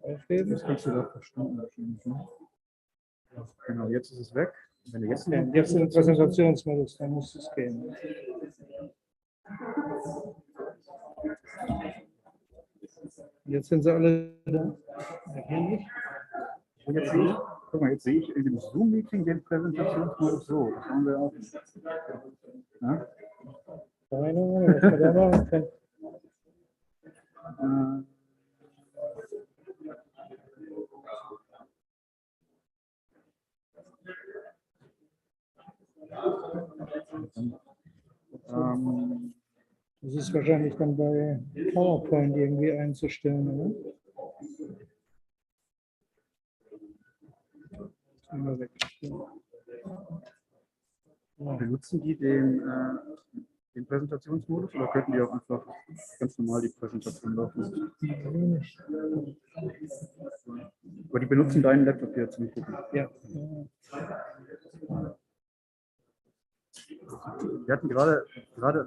Aufheben. Das kannst du doch verstanden wahrscheinlich. Ne? Genau, jetzt ist es weg. Wenn du jetzt, Okay, jetzt im Präsentationsmodus, dann muss es gehen. Jetzt sind sie alle da. Hier nicht. und jetzt sehe ich, guck mal, jetzt sehe ich in dem Zoom-Meeting den Präsentationsmodus so. Das haben wir auch. Ja? Keine Ahnung, was man da machen kann. Das ist wahrscheinlich dann bei PowerPoint irgendwie einzustellen, oder? Immer weg. Benutzen die den Präsentationsmodus oder könnten die auch einfach ganz normal die Präsentation laufen? Aber die benutzen deinen Laptop hier zum Gucken. Ja. Wir hatten gerade,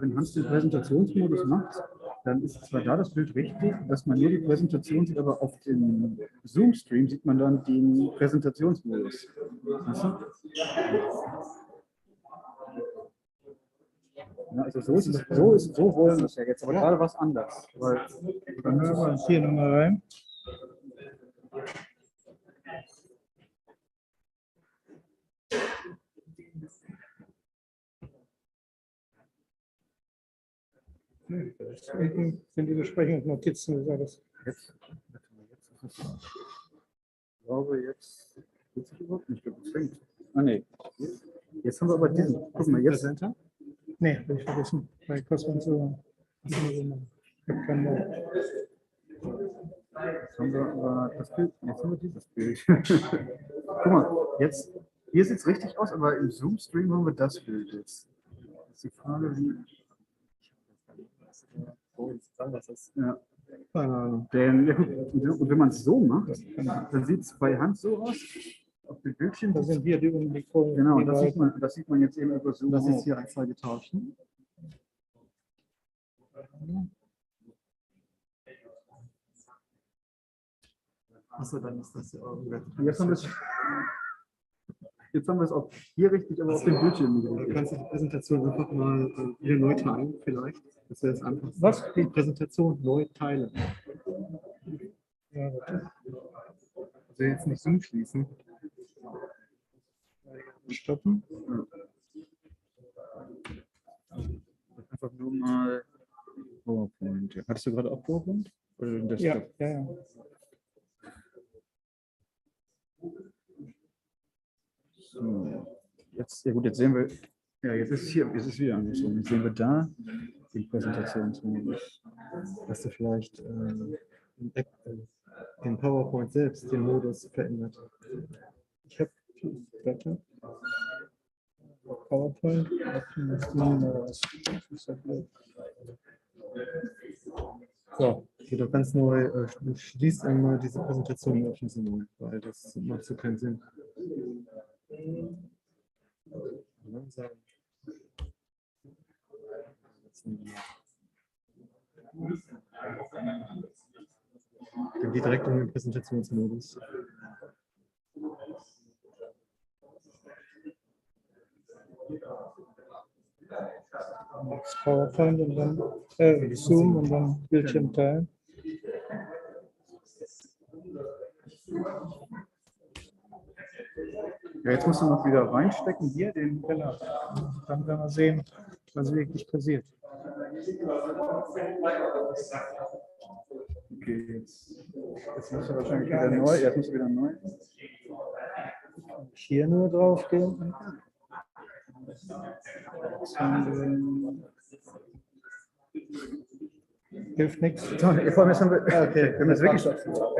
wenn Hans den Präsentationsmodus macht, dann ist zwar da das Bild richtig, dass man nur die Präsentation sieht, aber auf dem Zoom-Stream sieht man dann den Präsentationsmodus. Weißt du? Ja, also so wollen wir es ja jetzt, aber gerade was anders. Weil, Dann hören wir uns hier nochmal rein. Hinten sind die Besprechungsnotizen, wie das? jetzt ist es. Ich glaube, jetzt wird sich überhaupt nicht gefängt. Ah, nee. Jetzt haben wir aber diesen. Guck mal, jetzt. Nee, habe ich vergessen. Bei Cosmos so. Jetzt haben wir aber das Bild. Jetzt haben wir dieses Bild. Guck mal, jetzt. Hier sieht es richtig aus, aber im Zoom-Stream haben wir das Bild jetzt. Das ist die Frage, wie. Was ist? Ja. Denn, ja gut, und wenn man es so macht, dann sieht es bei Hand so aus. Auf dem Bildschirm. Da sind wir die Mikro. Genau, das sieht man jetzt eben über Zoom. Das ist hier Anzeige tauschen. Achso, dann ist das ja irgendwie. Jetzt haben wir es auch hier richtig, aber auf dem Bildschirm nicht Du richtig. kannst die Präsentation einfach mal wieder neu teilen, vielleicht. Das wäre jetzt einfach. Was? Die Präsentation neu teilen. Ja, Also jetzt nicht Zoom schließen. stoppen. Einfach nur mal PowerPoint. Hattest du gerade auch PowerPoint? Oder den Desktop? Ja. So. Jetzt, ja gut, jetzt sehen wir, ja, jetzt ist es wieder andersrum. Jetzt sehen wir da den Präsentationsmodus. Hast du vielleicht in PowerPoint selbst den Modus verändert? Ich habe Warte. PowerPoint. So, okay, du kannst neu, du schließt einmal diese Präsentation und öffnen sie neu, weil das macht so keinen Sinn. Langsam. Dann geht direkt in den Präsentationsmodus. PowerPoint und dann Zoom und dann Bildschirm teilen. Ja, jetzt musst du noch wieder reinstecken hier den. Genau. Dann werden wir sehen, was wirklich passiert. Okay, jetzt musst du wahrscheinlich wieder neu. Jetzt musst du wieder neu. Hier nur drauf gehen. Hilft nichts. Vor allem jetzt haben wir, okay, wir haben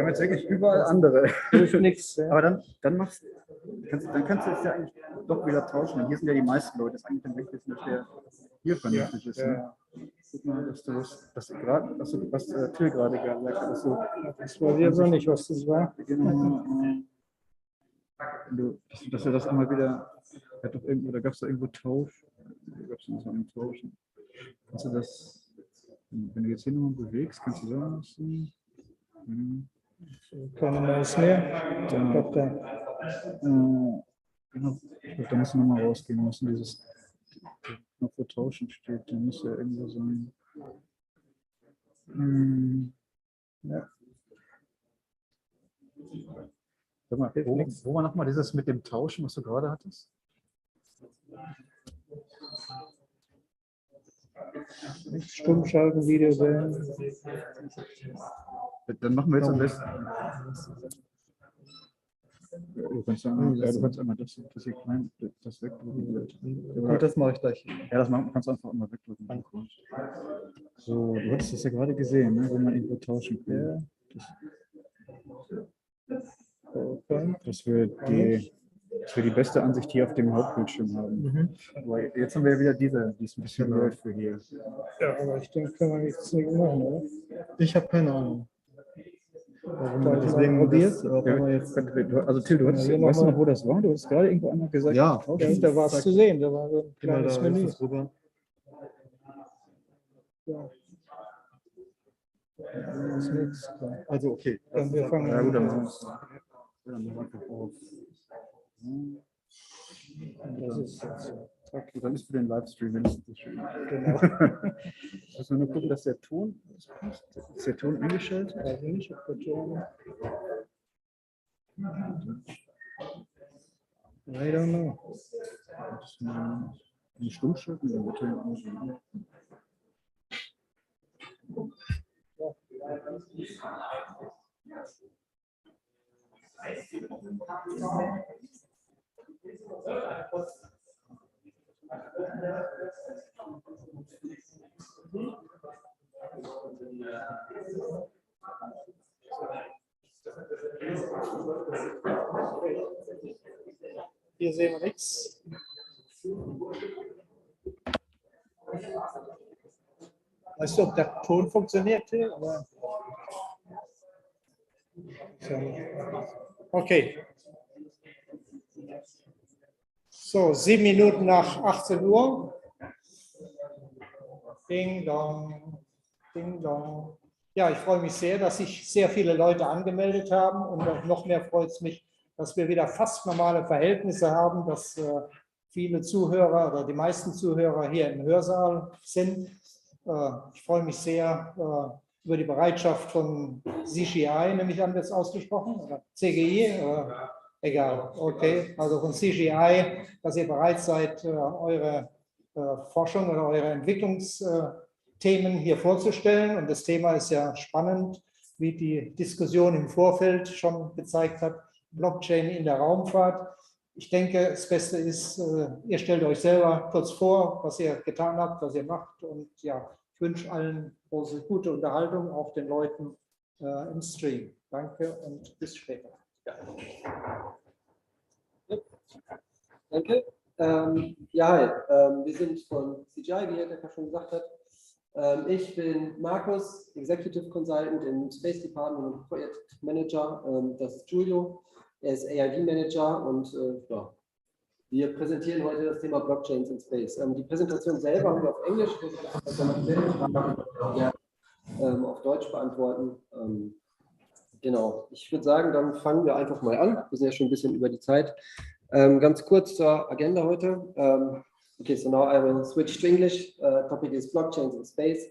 jetzt wirklich überall andere. Hilft nichts. Ja. Aber dann kannst du es ja eigentlich doch wieder tauschen. Hier sind ja die meisten Leute. Das ist eigentlich dann wichtig, dass der hier vernünftig ist. Ne? Guck mal, dass du was Till gerade gesagt hat. Das weiß ich jetzt noch nicht, was das war. Dass er das immer wieder. Da gab es da irgendwo Tausch. Tauschen. Kannst du das, wenn du jetzt hier nochmal bewegst, kannst du sagen lassen. Keine Maus mehr. Da, Doch, da. genau, ich glaube, da müssen wir mal rausgehen. Wir müssen dieses noch für Tauschen steht, der muss ja irgendwo sein. Ja. Sag mal, wo war nochmal dieses mit dem Tauschen, was du gerade hattest? Stummschalten, Video wählen. Dann machen wir jetzt am besten. Du kannst einmal das hier klein, das wegdrücken. Gut, das mache ich gleich. Ja, das kannst du einfach immer wegdrücken. So, du hattest das ja gerade gesehen, ne, wenn man irgendwo tauschen kann. Das wir die beste Ansicht hier auf dem Hauptbildschirm haben. Aber jetzt haben wir ja wieder diese, die ist ein bisschen blöd für hier. Ja, aber ich denke, können wir nichts dagegen machen, oder? Ich habe keine Ahnung. Deswegen probiert. Also Till, weißt du noch, wo das war? Du hast gerade irgendwo einmal gesagt, ja, da war es zu sehen, da war so ein kleines Menü. Rüber. Ja. Das ist nichts. Also okay. Dann wir fangen Ja gut, dann an. machen wir es. Dann machen wir einfach auf. Das ist jetzt so. Okay, dann ist für den Livestream wenigstens schön. Genau. Müssen wir nur gucken, dass der Ton passt. Ist der Ton eingestellt? Also nicht auf der Ton. I don't know. Das eine Stummschalten, dann wird er auch. Hier sehen wir nichts. Weißt du, ob der Ton funktioniert hier? Aber okay. So, 7 Minuten nach 18 Uhr. Ding dong, ding dong. Ja, ich freue mich sehr, dass sich sehr viele Leute angemeldet haben und noch mehr freut es mich, dass wir wieder fast normale Verhältnisse haben, dass viele Zuhörer oder die meisten Zuhörer hier im Hörsaal sind. Ich freue mich sehr über die Bereitschaft von CGI, nehme ich an, wird es ausgesprochen, oder CGI, egal, okay, also von CGI, dass ihr bereit seid, eure Forschung oder eure Entwicklungsthemen hier vorzustellen. Und das Thema ist ja spannend, wie die Diskussion im Vorfeld schon gezeigt hat, Blockchain in der Raumfahrt. Ich denke, das Beste ist, ihr stellt euch selber kurz vor, was ihr getan habt, was ihr macht. Und ja, ich wünsche allen große, gute Unterhaltung, auch den Leuten im Stream. Danke und bis später. Ja. Danke. Ja, wir sind von CGI, wie Herr Decker schon gesagt hat. Ich bin Markus, Executive Consultant im Space Department und Projektmanager. Das ist Giulio, er ist AID Manager und ja, wir präsentieren heute das Thema Blockchains in Space. Die Präsentation selber haben wir auf Englisch, auf Deutsch beantworten. Genau, ich würde sagen, dann fangen wir einfach mal an. Wir sind ja schon ein bisschen über die Zeit. Ganz kurz zur Agenda heute. Okay, so now I will switch to English. Topic is blockchains in space.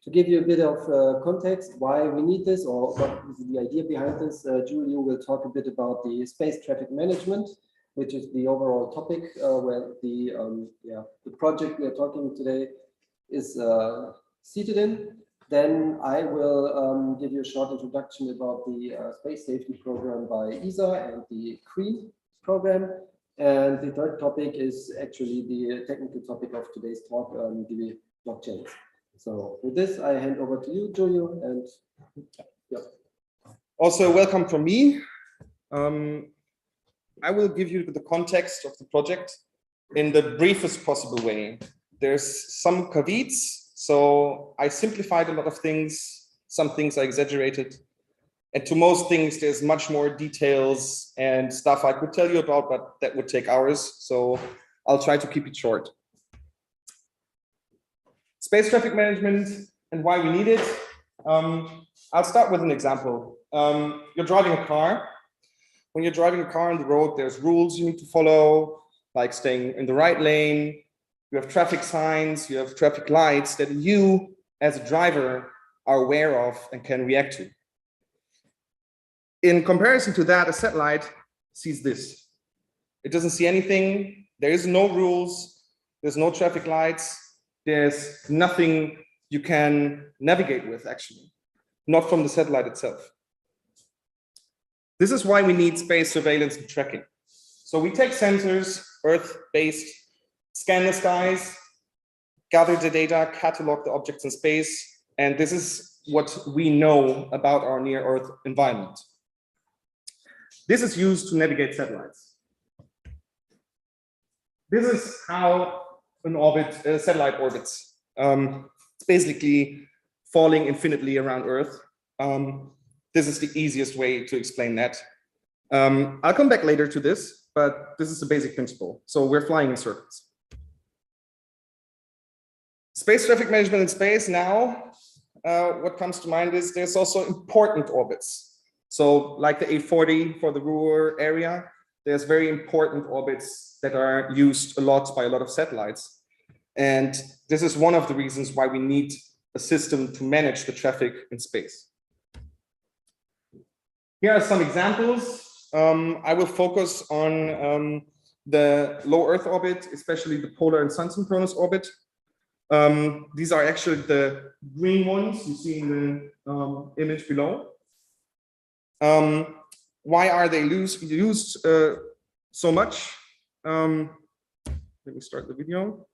To give you a bit of context, why we need this or what is the idea behind this, Giulio will talk a bit about the space traffic management, which is the overall topic where the project we are talking today is seated in. Then I will give you a short introduction about the space safety program by ESA and the CREE program. And the third topic is actually the technical topic of today's talk, the blockchains. So with this, I hand over to you, Giulio, and yeah. Also, welcome from me. I will give you the context of the project in the briefest possible way. There's some caveats, so I simplified a lot of things. Some things I exaggerated. And to most things, there's much more details and stuff I could tell you about, but that would take hours. So I'll try to keep it short. Space traffic management and why we need it. I'll start with an example. you're driving a car. When you're driving a car on the road, there's rules you need to follow, like staying in the right lane. You have traffic signs, you have traffic lights that you, as a driver, are aware of and can react to. In comparison to that, a satellite sees this. It doesn't see anything. There is no rules. There's no traffic lights. There's nothing you can navigate with, actually, not from the satellite itself. This is why we need space surveillance and tracking. So we take sensors, Earth-based, scan the skies, gather the data, catalog the objects in space, and this is what we know about our near-Earth environment. This is used to navigate satellites. This is how an orbit, satellite orbits. It's basically falling infinitely around Earth. This is the easiest way to explain that. I'll come back later to this, but this is the basic principle. So we're flying in circles. Space traffic management in space now, what comes to mind is there's also important orbits. So like the A40 for the rural area, there's very important orbits that are used a lot by a lot of satellites. And this is one of the reasons why we need a system to manage the traffic in space. Here are some examples. I will focus on the low Earth orbit, especially the polar and sun-synchronous orbit. These are actually the green ones you see in the image below. Why are they used so much? Let me start the video.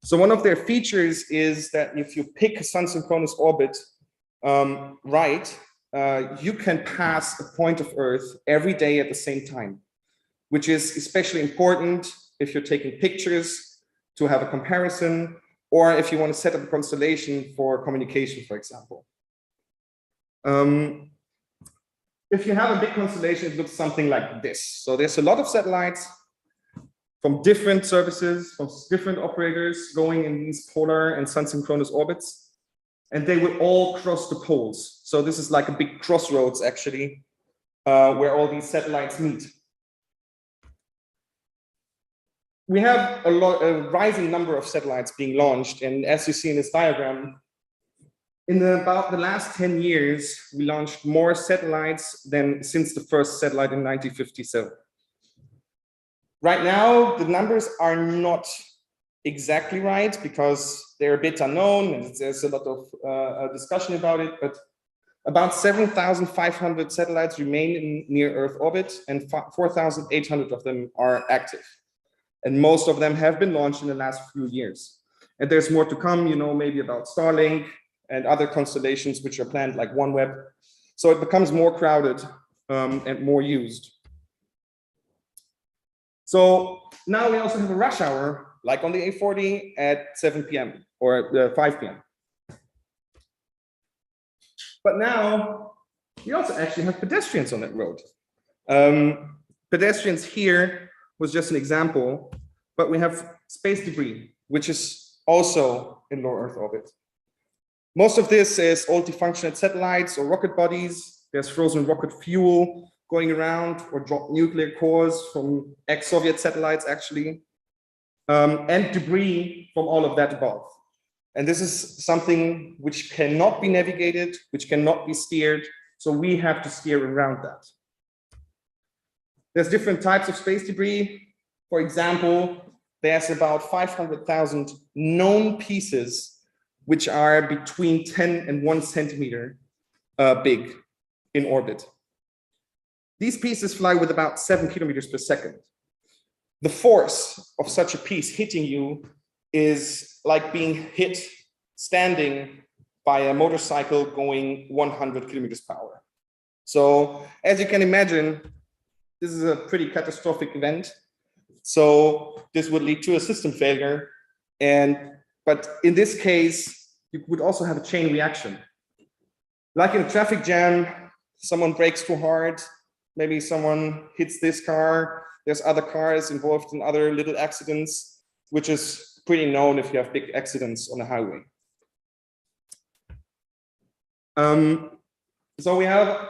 So one of their features is that if you pick a sun-synchronous orbit right, you can pass a point of Earth every day at the same time, which is especially important if you're taking pictures to have a comparison, or if you want to set up a constellation for communication, for example. If you have a big constellation, it looks something like this. So there's a lot of satellites from different services, from different operators going in these polar and sun-synchronous orbits, and they will all cross the poles. So this is like a big crossroads, actually, where all these satellites meet. We have a rising number of satellites being launched, and as you see in this diagram, in about the last 10 years, we launched more satellites than since the first satellite in 1957. Right now, the numbers are not exactly right because they're a bit unknown and there's a lot of discussion about it, but about 7,500 satellites remain in near Earth orbit and 4,800 of them are active. And most of them have been launched in the last few years. And there's more to come, you know, maybe about Starlink and other constellations which are planned like OneWeb. So it becomes more crowded and more used. So now we also have a rush hour, like on the A40 at 7 p.m. or 5 p.m. But now we also actually have pedestrians on that road. Pedestrians here was just an example, but we have space debris, which is also in low Earth orbit. Most of this is old defunctionate satellites or rocket bodies. There's frozen rocket fuel going around or dropped nuclear cores from ex-Soviet satellites, actually, and debris from all of that above. And this is something which cannot be navigated, which cannot be steered. So we have to steer around that. There's different types of space debris. For example, there's about 500,000 known pieces which are between 10 and 1 centimeter big in orbit. These pieces fly with about 7 kilometers per second. The force of such a piece hitting you is like being hit standing by a motorcycle going 100 kilometers per hour. So as you can imagine, this is a pretty catastrophic event. So this would lead to a system failure. But in this case, you would also have a chain reaction. Like in a traffic jam, someone brakes too hard, maybe someone hits this car, there's other cars involved in other little accidents, which is pretty known if you have big accidents on the highway. So we have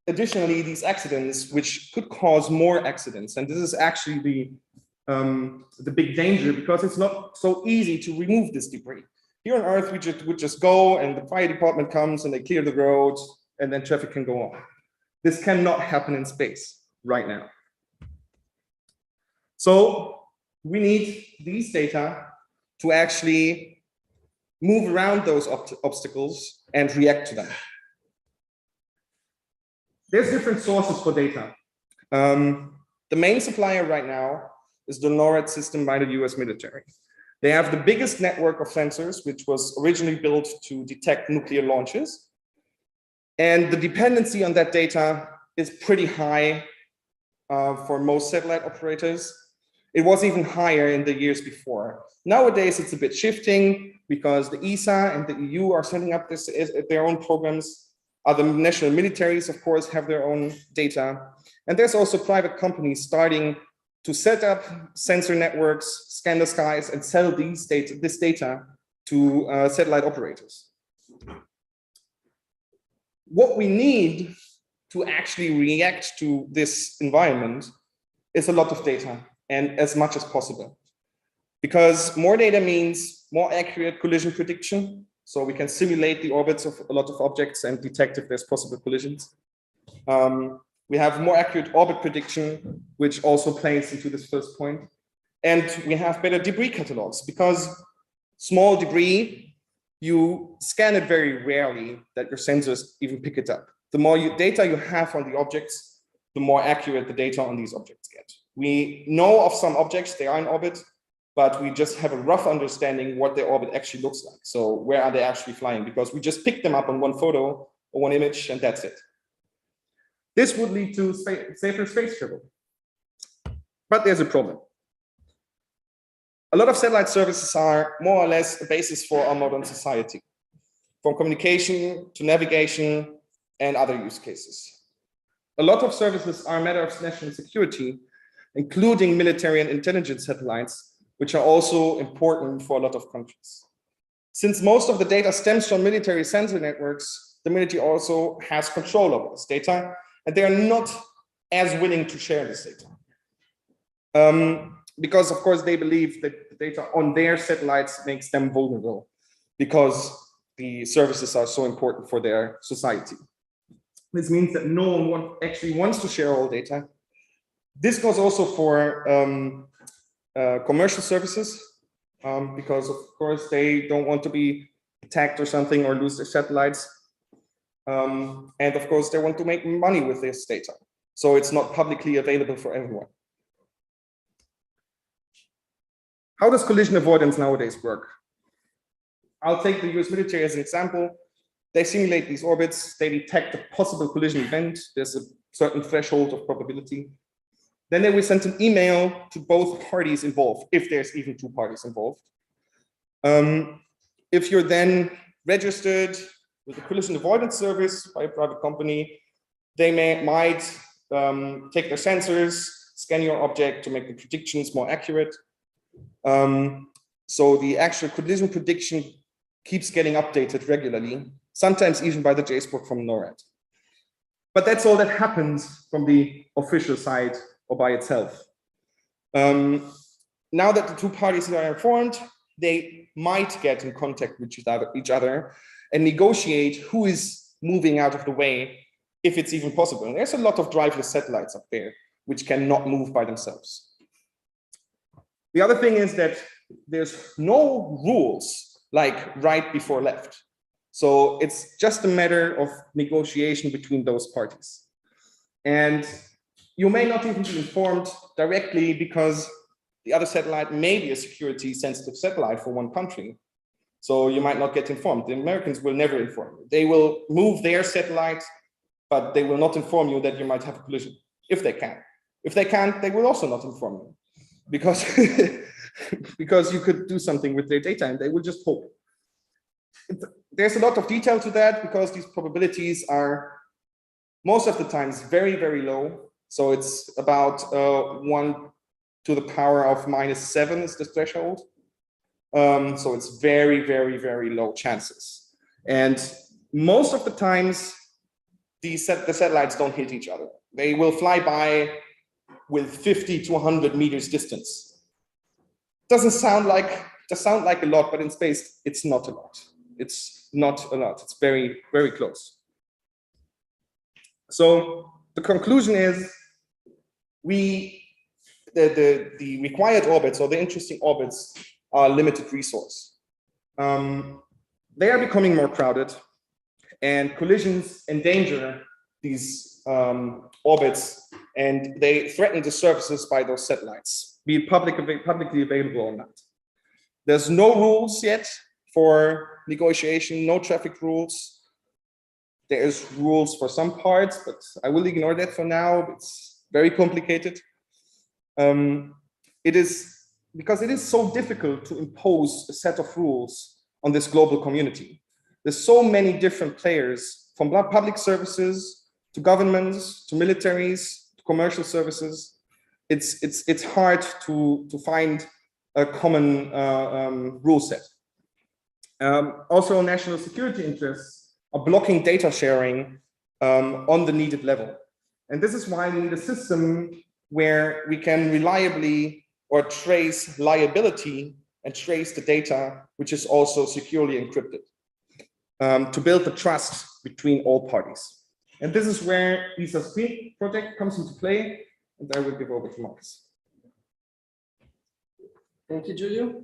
additionally these accidents, which could cause more accidents. And this is actually the big danger, because it's not so easy to remove this debris. Here on Earth, we would just go and the fire department comes and they clear the roads and then traffic can go on. This cannot happen in space right now. So we need these data to actually move around those obstacles and react to them. There's different sources for data. The main supplier right now is the NORAD system by the US military. They have the biggest network of sensors, which was originally built to detect nuclear launches. And the dependency on that data is pretty high for most satellite operators. It was even higher in the years before. Nowadays, it's a bit shifting because the ESA and the EU are setting up their own programs. Other national militaries, of course, have their own data. And there's also private companies starting to set up sensor networks, scan the skies, and sell this data to satellite operators. What we need to actually react to this environment is a lot of data, and as much as possible. Because more data means more accurate collision prediction, so we can simulate the orbits of a lot of objects and detect if there's possible collisions. We have more accurate orbit prediction, which also plays into this first point. And we have better debris catalogs, because small debris, you scan it very rarely that your sensors even pick it up. The more data you have on the objects, the more accurate the data on these objects get. We know of some objects, they are in orbit, but we just have a rough understanding what their orbit actually looks like. So where are they actually flying? Because we just picked them up on one photo or one image, and that's it. This would lead to safer space travel. But there's a problem. A lot of satellite services are more or less a basis for our modern society, from communication to navigation and other use cases. A lot of services are a matter of national security, including military and intelligence satellites, which are also important for a lot of countries. Since most of the data stems from military sensor networks, the military also has control over this data, and they are not as willing to share this data. Because of course they believe that the data on their satellites makes them vulnerable, because the services are so important for their society. This means that no one actually wants to share all data. This goes also for commercial services, because of course they don't want to be attacked or something or lose their satellites. And of course they want to make money with this data. So it's not publicly available for everyone. How does collision avoidance nowadays work? I'll take the US military as an example. They simulate these orbits, they detect a possible collision event. There's a certain threshold of probability. Then they will send an email to both parties involved, if there's even two parties involved. If you're then registered with a collision avoidance service by a private company, they might take their sensors, scan your object to make the predictions more accurate. So the actual collision prediction keeps getting updated regularly, sometimes even by the JSPOC from NORAD. But that's all that happens from the official side or by itself. Now that the two parties are informed, they might get in contact with each other and negotiate who is moving out of the way, if it's even possible. And there's a lot of driverless satellites up there which cannot move by themselves. The other thing is that there's no rules like right before left. So it's just a matter of negotiation between those parties. And you may not even be informed directly, because the other satellite may be a security sensitive satellite for one country. So you might not get informed. The Americans will never inform you. They will move their satellite, but they will not inform you that you might have a collision, if they can. If they can't, they will also not inform you, because, because you could do something with their data and they will just hope. There's a lot of detail to that, because these probabilities are most of the times very, very low. So it's about 1 to the power of -7 is the threshold. So it's very, very, very low chances. And most of the times, the satellites don't hit each other. They will fly by with 50 to 100 meters distance. Doesn't sound like a lot, but in space, it's not a lot. It's not a lot. It's very, very close. So the conclusion is the required orbits or the interesting orbits are limited resource. They are becoming more crowded, and collisions endanger these orbits, and they threaten the services by those satellites, be it publicly available or not. There's no rules yet for negotiation, no traffic rules. There's rules for some parts, but I will ignore that for now. It's very complicated. It is because it is so difficult to impose a set of rules on this global community. There's so many different players, from public services to governments to militaries to commercial services. It's hard to find a common rule set. Also, national security interests are blocking data sharing on the needed level. And this is why we need a system where we can reliably or trace liability and trace the data, which is also securely encrypted, to build the trust between all parties. And this is where ESA's Green project comes into play, and I will give over to Markus. Thank you, Giulio.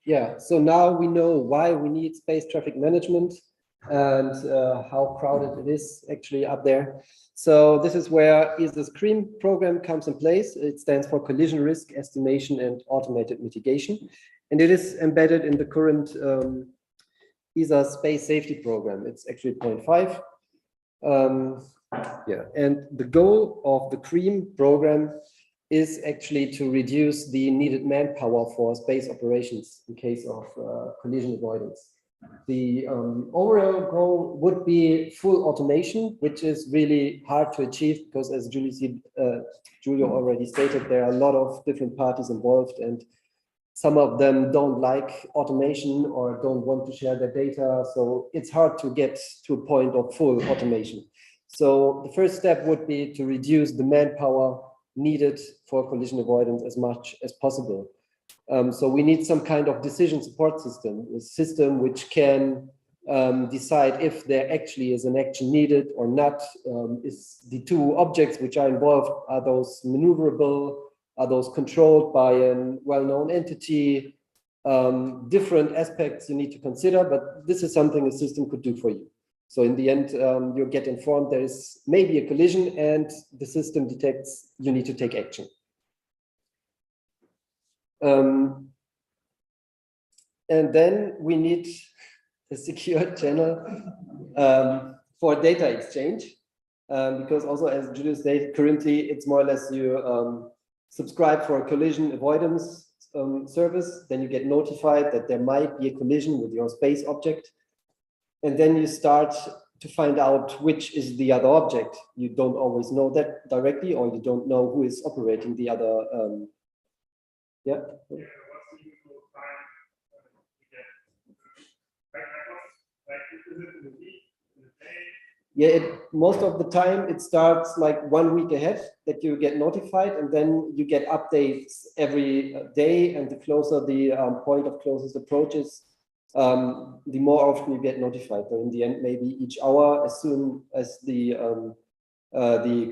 Yeah, so now we know why we need space traffic management and how crowded it is actually up there. So this is where ESA's CREAM program comes in place. It stands for Collision Risk Estimation and Automated Mitigation. And it is embedded in the current ESA Space Safety Program. It's actually 0.5. Yeah, and the goal of the CREAM program is actually to reduce the needed manpower for space operations in case of collision avoidance. The overall goal would be full automation, which is really hard to achieve because, as Giulio already stated, there are a lot of different parties involved, and some of them don't like automation or don't want to share their data. So it's hard to get to a point of full automation. So the first step would be to reduce the manpower needed for collision avoidance as much as possible. So we need some kind of decision support system, a system which can decide if there actually is an action needed or not. Is the two objects which are involved, are those maneuverable? Are those controlled by a well-known entity? Different aspects you need to consider, but this is something a system could do for you. So in the end, you get informed there is maybe a collision and the system detects you need to take action. And then we need a secure channel for data exchange, because also, as Giulio stated, currently it's more or less you subscribe for a collision avoidance service, then you get notified that there might be a collision with your space object. And then you start to find out which is the other object. You don't always know that directly, or you don't know who is operating the other. Yeah. Yeah, most of the time it starts like 1 week ahead that you get notified, and then you get updates every day. And the closer the point of closest approaches, the more often you get notified. So in the end, maybe each hour, as soon as the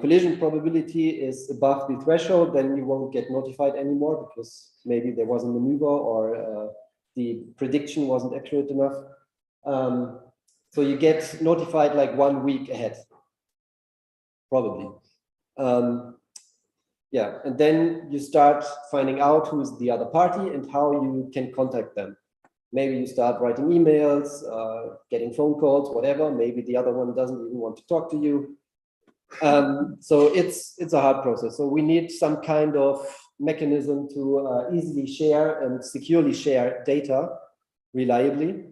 collision probability is above the threshold, then you won't get notified anymore because maybe there was a maneuver or the prediction wasn't accurate enough. So you get notified like 1 week ahead, probably. Yeah, and then you start finding out who is the other party and how you can contact them. Maybe you start writing emails, getting phone calls, whatever. Maybe the other one doesn't even want to talk to you. So it's a hard process. So we need some kind of mechanism to easily share and securely share data reliably,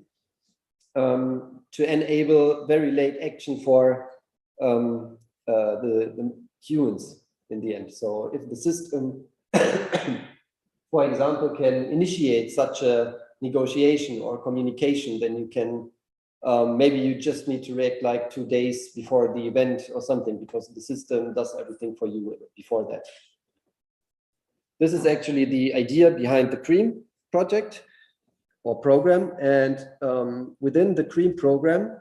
to enable very late action for the humans in the end. So if the system, for example, can initiate such a negotiation or communication, then you can maybe you just need to react like 2 days before the event or something, because the system does everything for you before that. This is actually the idea behind the CREAM project or program. And within the CREAM program,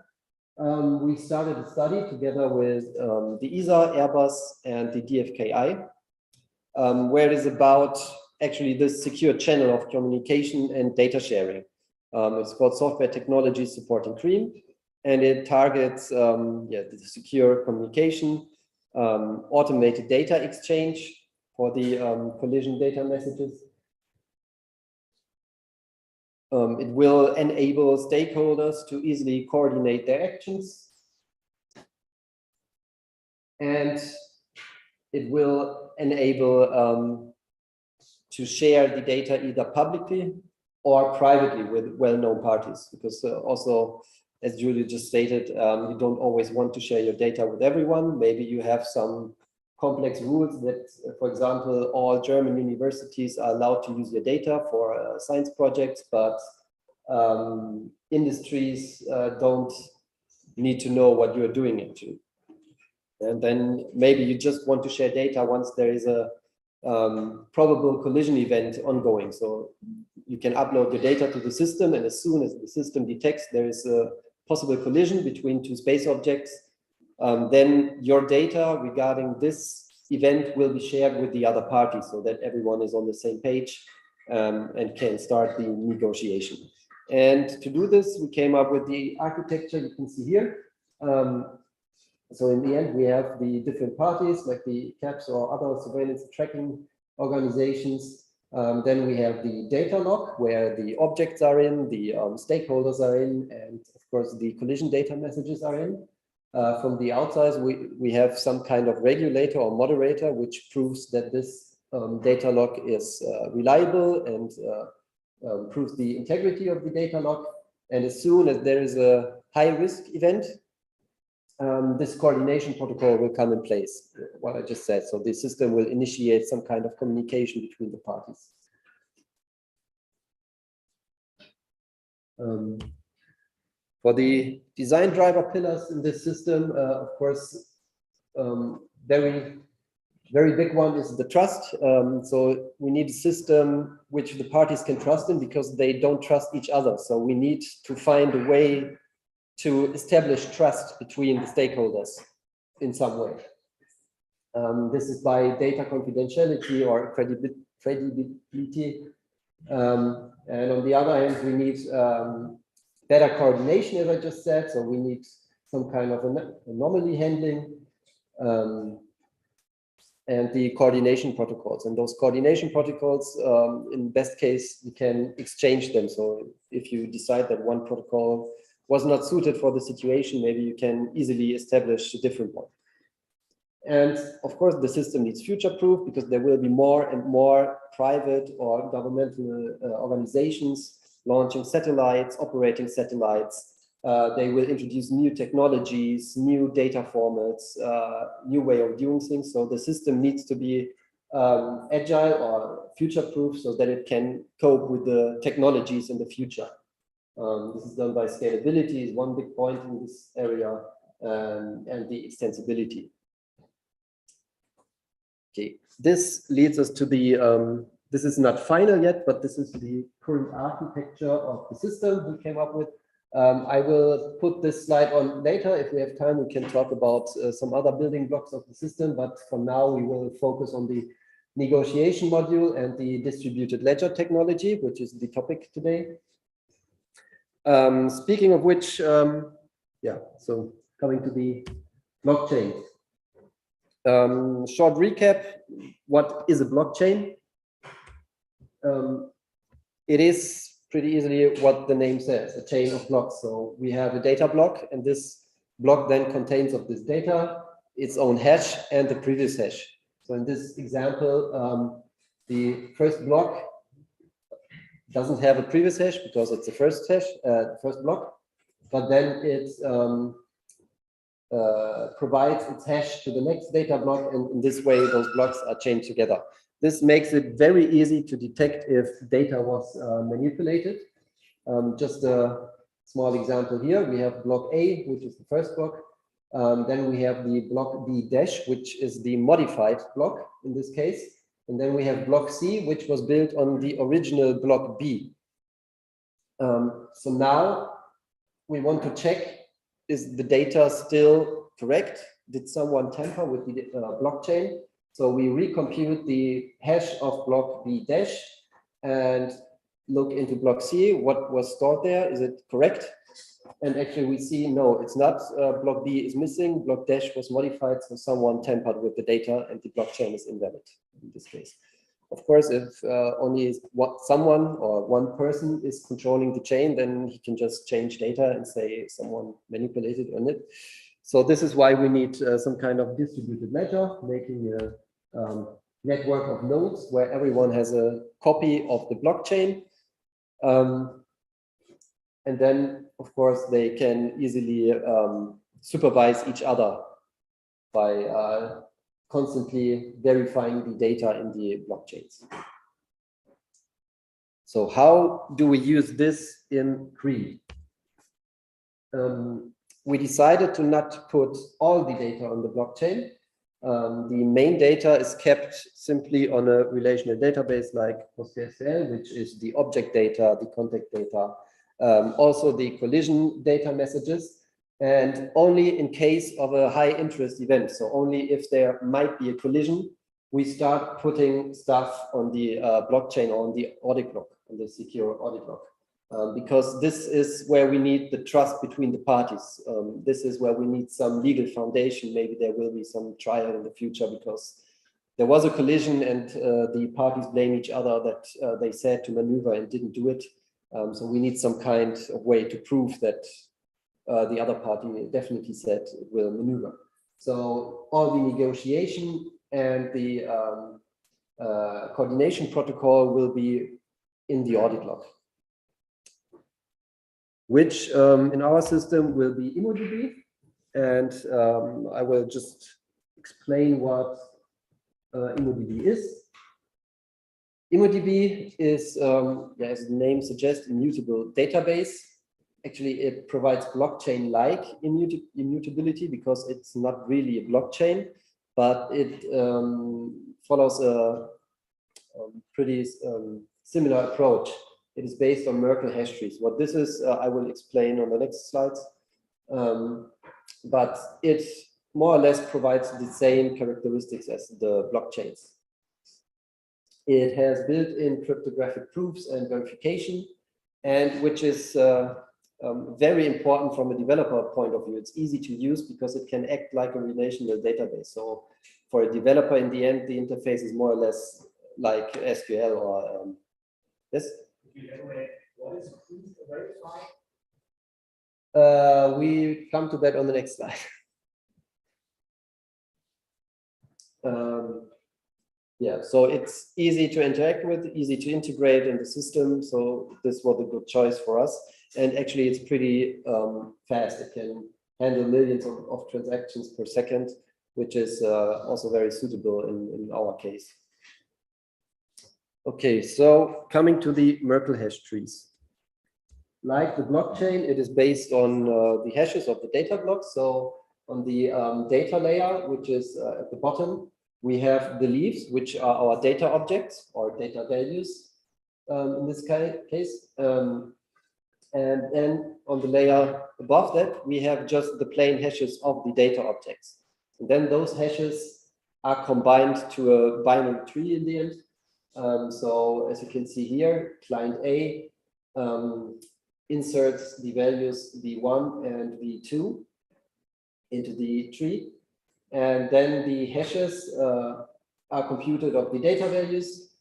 we started a study together with the ESA, Airbus, and the DFKI, where it is about actually this secure channel of communication and data sharing. It's called Software Technology Supporting CREAM, and it targets the secure communication, automated data exchange for the collision data messages. It will enable stakeholders to easily coordinate their actions, and it will enable to share the data either publicly or privately with well-known parties, because also, as Giulio just stated, you don't always want to share your data with everyone. Maybe you have some complex rules that, for example, all German universities are allowed to use your data for science projects, but industries don't need to know what you're doing actually. And then maybe you just want to share data once there is a probable collision event ongoing. So you can upload your data to the system, and as soon as the system detects there is a possible collision between two space objects, then your data regarding this event will be shared with the other party, so that everyone is on the same page and can start the negotiation. And to do this, we came up with the architecture you can see here. So in the end, we have the different parties like the CAPS or other surveillance tracking organizations. Then we have the data log, where the objects are in, the stakeholders are in, and of course the collision data messages are in. From the outside, we have some kind of regulator or moderator, which proves that this data log is reliable and proves the integrity of the data log. And as soon as there is a high-risk event, this coordination protocol will come in place, what I just said. So the system will initiate some kind of communication between the parties. For the design driver pillars in this system, of course, very big one is the trust. So we need a system which the parties can trust in, because they don't trust each other. So we need to find a way to establish trust between the stakeholders in some way. This is by data confidentiality or credibility. And on the other hand, we need better coordination, as I just said. So we need some kind of anomaly handling and the coordination protocols. And those coordination protocols, in best case, you can exchange them. So if you decide that one protocol was not suited for the situation, maybe you can easily establish a different one. And of course, the system needs future-proof, because there will be more and more private or governmental organizations launching satellites, operating satellites. They will introduce new technologies, new data formats, new way of doing things. So the system needs to be agile or future-proof, so that it can cope with the technologies in the future. This is done by scalability, is one big point in this area, and the extensibility. Okay, this leads us to the, this is not final yet, but this is the current architecture of the system we came up with. I will put this slide on later. If we have time, we can talk about some other building blocks of the system, but for now we will focus on the negotiation module and the distributed ledger technology, which is the topic today. Speaking of which, so coming to the blockchain. Short recap, what is a blockchain? It is pretty easily what the name says, a chain of blocks. So we have a data block, and this block then contains of this data its own hash and the previous hash. So in this example, the first block doesn't have a previous hash because it's the first hash, first block, but then it provides its hash to the next data block, and in this way those blocks are chained together. This makes it very easy to detect if data was manipulated. Just a small example here. We have block A, which is the first block. Then we have the block B dash, which is the modified block in this case. And then we have block C, which was built on the original block B. So now we want to check, is the data still correct? Did someone tamper with the blockchain? So we recompute the hash of block B dash and look into block C, what was stored there, is it correct? And actually we see, no, it's not, block B is missing, block dash was modified, so someone tampered with the data and the blockchain is invalid in this case. Of course, if only someone or one person is controlling the chain, then he can just change data and say someone manipulated on it. So this is why we need some kind of distributed ledger, making a network of nodes where everyone has a copy of the blockchain. And then, of course, they can easily supervise each other by constantly verifying the data in the blockchains. So how do we use this in Cree? We decided to not put all the data on the blockchain. The main data is kept simply on a relational database like PostgreSQL, which is the object data, the contact data, also the collision data messages, and only in case of a high interest event. So only if there might be a collision, we start putting stuff on the blockchain or on the audit log, on the secure audit log. Because this is where we need the trust between the parties. This is where we need some legal foundation. Maybe there will be some trial in the future because there was a collision and the parties blame each other that they said to maneuver and didn't do it. So we need some kind of way to prove that the other party definitely said it will maneuver. So all the negotiation and the coordination protocol will be in the audit log, which in our system will be ImmoDB. And I will just explain what ImmoDB is. ImmoDB is, as the name suggests, immutable database. Actually, it provides blockchain-like immutability because it's not really a blockchain, but it follows a pretty similar approach. It is based on Merkle hash trees. What this is, I will explain on the next slides. But it more or less provides the same characteristics as the blockchains. It has built-in cryptographic proofs and verification, and which is very important from a developer point of view. It's easy to use because it can act like a relational database. So for a developer, in the end, the interface is more or less like SQL or this. What is proof verify? We come to that on the next slide. Yeah, so it's easy to interact with, easy to integrate in the system. So this was a good choice for us. And actually, it's pretty fast. It can handle millions of transactions per second, which is also very suitable in our case. Okay, so coming to the Merkle hash trees. Like the blockchain, it is based on the hashes of the data blocks. So on the data layer, which is at the bottom, we have the leaves, which are our data objects or data values in this case. And then on the layer above that, we have just the plain hashes of the data objects. And then those hashes are combined to a binary tree in the end. So as you can see here, client A inserts the values V1 and V2 into the tree. And then the hashes are computed of the data values.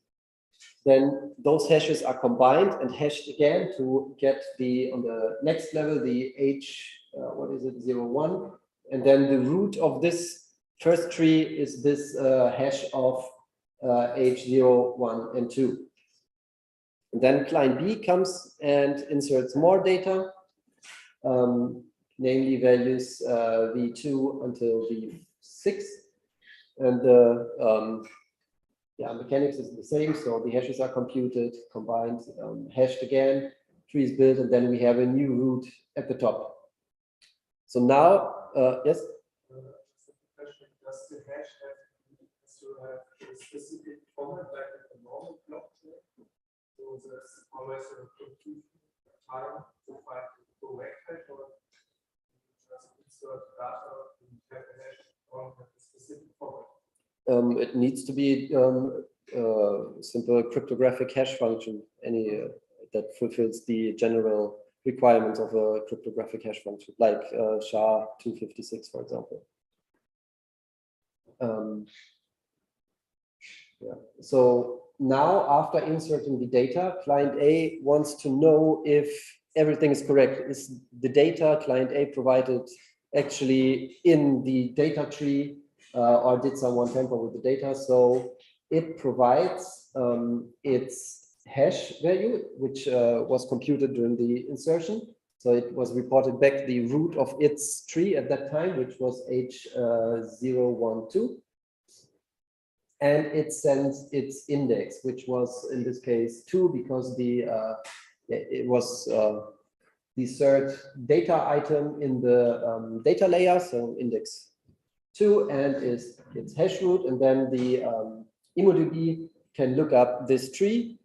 Then those hashes are combined and hashed again to get the, on the next level, the H01. And then the root of this first tree is this hash of H0, 1, and 2. And then client B comes and inserts more data, namely values V2 until V6. And the mechanics is the same. So the hashes are computed, combined, hashed again, tree is built, and then we have a new root at the top. So now, yes? Does the hash have a specific format like in the normal blockchain? So there's always a confusion time to find the correct hash, or just insert data and have a hash on a specific format? It needs to be simple cryptographic hash function, any that fulfills the general requirements of a cryptographic hash function, like SHA-256, for example. Yeah. So now, after inserting the data, client A wants to know if everything is correct. Is the data client A provided actually in the data tree, or did someone tamper with the data? So it provides its hash value, which was computed during the insertion. So it was reported back the root of its tree at that time, which was H012. And it sends its index, which was in this case 2, because it was the third data item in the data layer, so index 2, and is its hash root. And then the InnoDB can look up this tree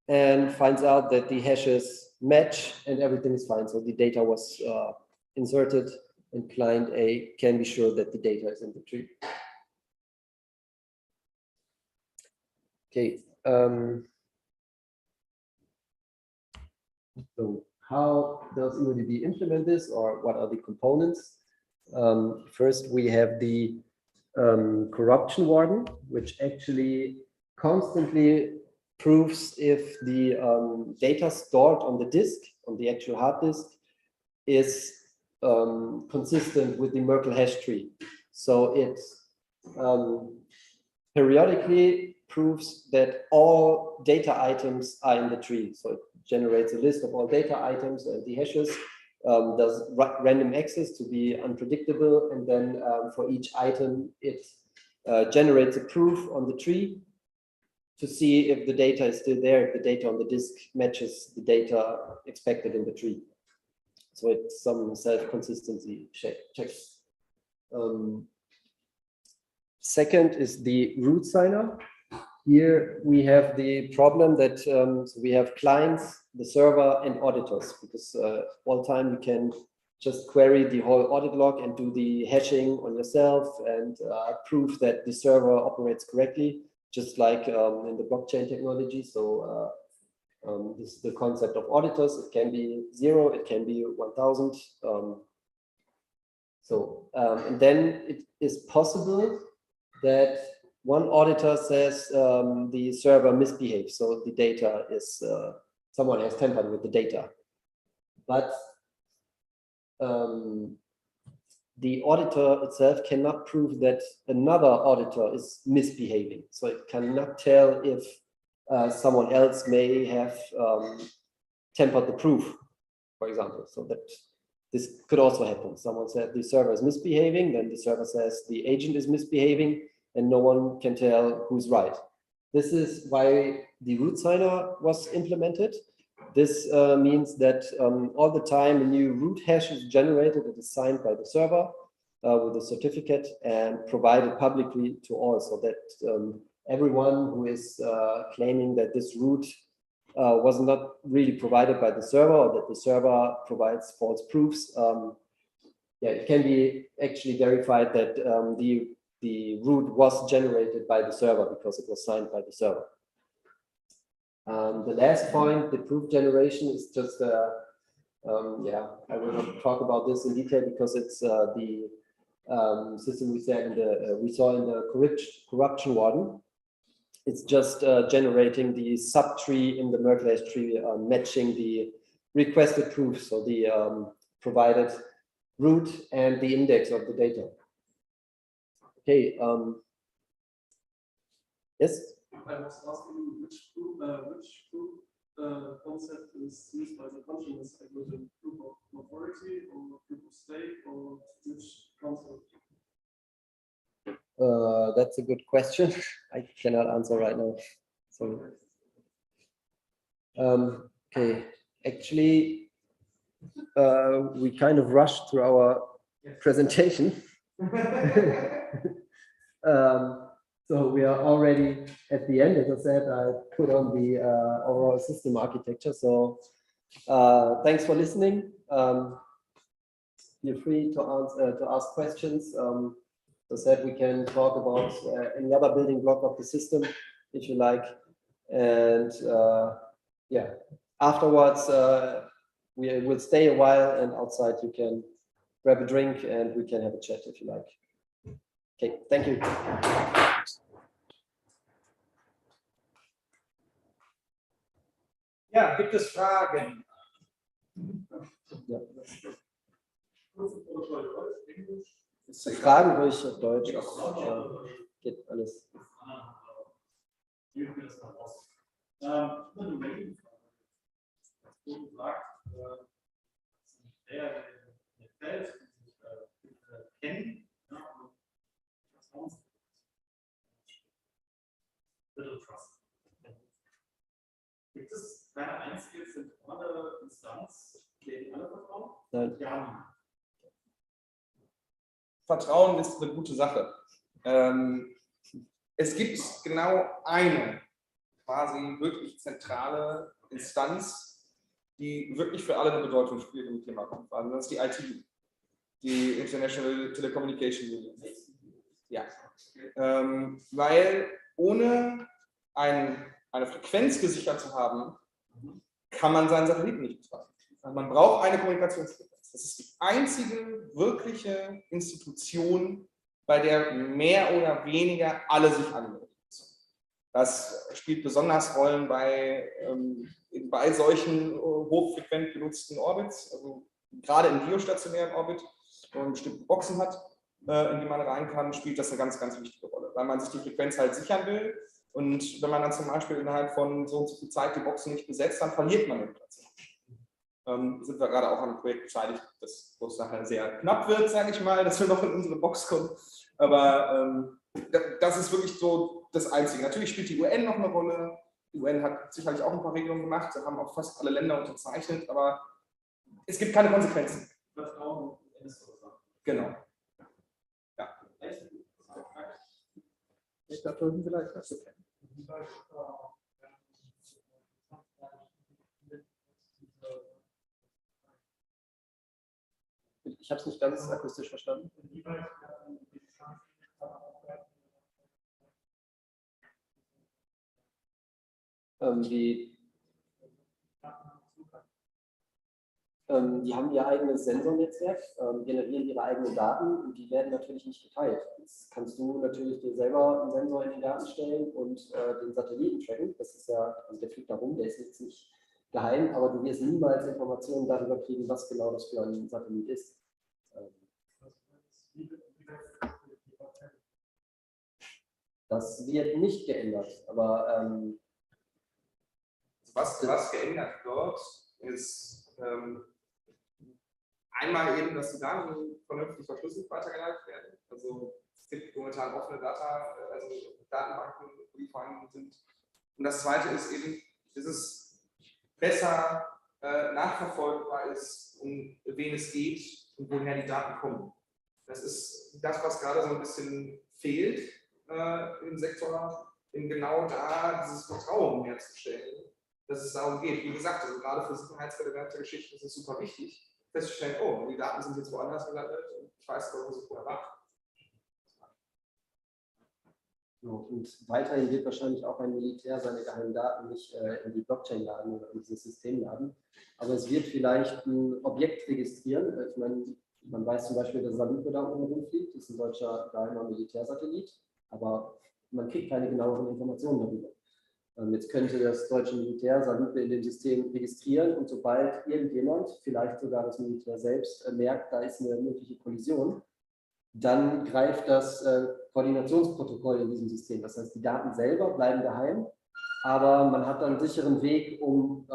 and finds out that the hashes match and everything is fine. So the data was inserted, and client A can be sure that the data is in the tree. Okay. So how does InnoDB implement this, or what are the components? First, we have the corruption warden, which actually constantly proves if the data stored on the disk, on the actual hard disk, is consistent with the Merkle hash tree. So it periodically proves that all data items are in the tree. So it generates a list of all data items and the hashes, does random access to be unpredictable, and then for each item, it generates a proof on the tree to see if the data is still there, if the data on the disk matches the data expected in the tree. So it's some self-consistency checks. Second is the root signer. Here we have the problem that so we have clients, the server, and auditors, because all time you can just query the whole audit log and do the hashing on yourself and prove that the server operates correctly, just like in the blockchain technology. So this is the concept of auditors. It can be 0, it can be 1,000. And then it is possible that one auditor says the server misbehaves, so the data is, someone has tampered with the data. But the auditor itself cannot prove that another auditor is misbehaving. So it cannot tell if someone else may have tampered the proof, for example. So that this could also happen. Someone said the server is misbehaving, then the server says the agent is misbehaving, and no one can tell who's right. This is why the root signer was implemented. This means that all the time a new root hash is generated. It is signed by the server with a certificate and provided publicly to all, so that everyone who is claiming that this root was not really provided by the server, or that the server provides false proofs, it can be actually verified that the root was generated by the server because it was signed by the server. The last point, the proof generation, is just, I will not talk about this in detail because it's the system we saw in the corruption warden. It's just generating the subtree in the Merkle hash tree, matching the requested proof, so the provided root and the index of the data. Okay. Yes. I was asking which proof concept is used by the consciousness, like with a proof of authority or proof of stake, or which concept? That's a good question. I cannot answer right now. So, okay. Actually, we kind of rushed through our presentation. So we are already at the end. As I said, I put on the overall system architecture. So thanks for listening. Feel free to ask questions. As I said, we can talk about any other building block of the system if you like. And yeah, afterwards, we will stay a while, and outside you can grab a drink and we can have a chat if you like. Okay, thank you. Ja, gibt es Fragen? Ja. Fragen ruhig auf Deutsch. Geht alles. Gibt es keine einzige zentrale Instanz, der alle vertrauen? Nein. Ja. Vertrauen ist eine gute Sache. Es gibt genau eine quasi wirklich zentrale Instanz, die wirklich für alle eine Bedeutung spielt im Thema Raumfahrt. Das ist die IT, die International Telecommunication Union. Ja. Weil ohne eine Frequenz gesichert zu haben, kann man seinen Satelliten nicht betreiben. Also man braucht eine Kommunikationsfrequenz. Das ist die einzige wirkliche Institution, bei der mehr oder weniger alle sich anmelden. Das spielt besonders Rollen bei solchen hochfrequent genutzten Orbits, also gerade im geostationären Orbit, wo man bestimmte Boxen hat, in die man rein kann, spielt das eine ganz, ganz wichtige Rolle, weil man sich die Frequenz halt sichern will. Und wenn man dann zum Beispiel innerhalb von so und so viel Zeit die Boxen nicht besetzt, dann verliert man den Platz. Sind wir gerade auch an einem Projekt beteiligt, wo es nachher sehr knapp wird, sage ich mal, dass wir noch in unsere Box kommen. Aber das ist wirklich so das Einzige. Natürlich spielt die UN noch eine Rolle. Die UN hat sicherlich auch ein paar Regelungen gemacht, da haben auch fast alle Länder unterzeichnet, aber es gibt keine Konsequenzen. Vertrauen ist oder Genau. Ja. Ich dachte, vielleicht das okay. Ich habe es nicht ganz akustisch verstanden. Die haben ihr eigenes Sensornetzwerk, generieren ihre eigenen Daten und die werden natürlich nicht geteilt. Jetzt kannst du natürlich dir selber einen Sensor in die Daten stellen und den Satelliten tracken. Das ist ja, also der fliegt da rum, der ist jetzt nicht geheim, aber du wirst niemals Informationen darüber kriegen, was genau das für ein Satellit ist. Das wird nicht geändert, aber was geändert wird, ist einmal eben, dass die Daten vernünftig verschlüsselt weitergeleitet werden. Also es gibt momentan offene Datenbanken, die vorhanden sind. Und das Zweite ist eben, dass es besser nachverfolgbar ist, um wen es geht und woher die Daten kommen. Das ist das, was gerade so ein bisschen fehlt im Sektor, eben genau da dieses Vertrauen herzustellen, dass es darum geht. Wie gesagt, also gerade für sicherheitsrelevante Geschichten ist es super wichtig, festzustellen, oh, die Daten sind jetzt woanders gelandet und ich weiß, wo sie vorher waren. Und weiterhin wird wahrscheinlich auch ein Militär seine geheimen Daten nicht in die Blockchain laden oder in dieses System laden. Aber es wird vielleicht ein Objekt registrieren. Ich meine, man weiß zum Beispiel, dass Salupe da oben rumfliegt. Das ist ein deutscher geheimer Militärsatellit. Aber man kriegt keine genaueren Informationen darüber. Jetzt könnte das deutsche Militär Salupe in dem System registrieren und sobald irgendjemand, vielleicht sogar das Militär selbst, merkt, da ist eine mögliche Kollision, dann greift das Koordinationsprotokoll in diesem System. Das heißt, die Daten selber bleiben geheim, aber man hat dann einen sicheren Weg, um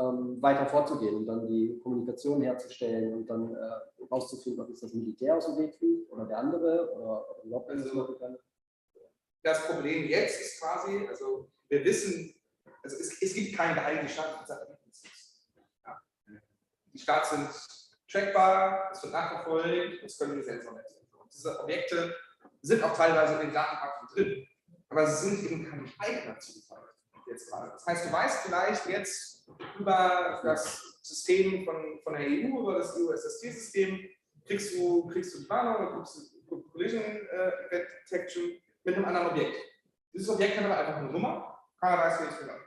weiter vorzugehen und dann die Kommunikation herzustellen und dann herauszufinden, ob es das Militär aus dem Weg fliegt oder der andere oder noch irgendwas machen kann. Das Problem jetzt ist quasi, also wir wissen, also es gibt keinen geheimen Stand von Satelliten. Ja. Die Starts sind trackbar, es wird nachverfolgt, das können die Sensornetze. Und diese Objekte sind auch teilweise in den Datenbanken drin, aber sie sind eben keine eigenen Zufall jetzt gerade. Das heißt, du weißt vielleicht jetzt über das System von der EU, über das EU-SST-System, kriegst du die Warnung, kriegst du Collision Detection mit einem anderen Objekt. Dieses Objekt hat aber einfach eine Nummer, keiner weiß, wer es benannt.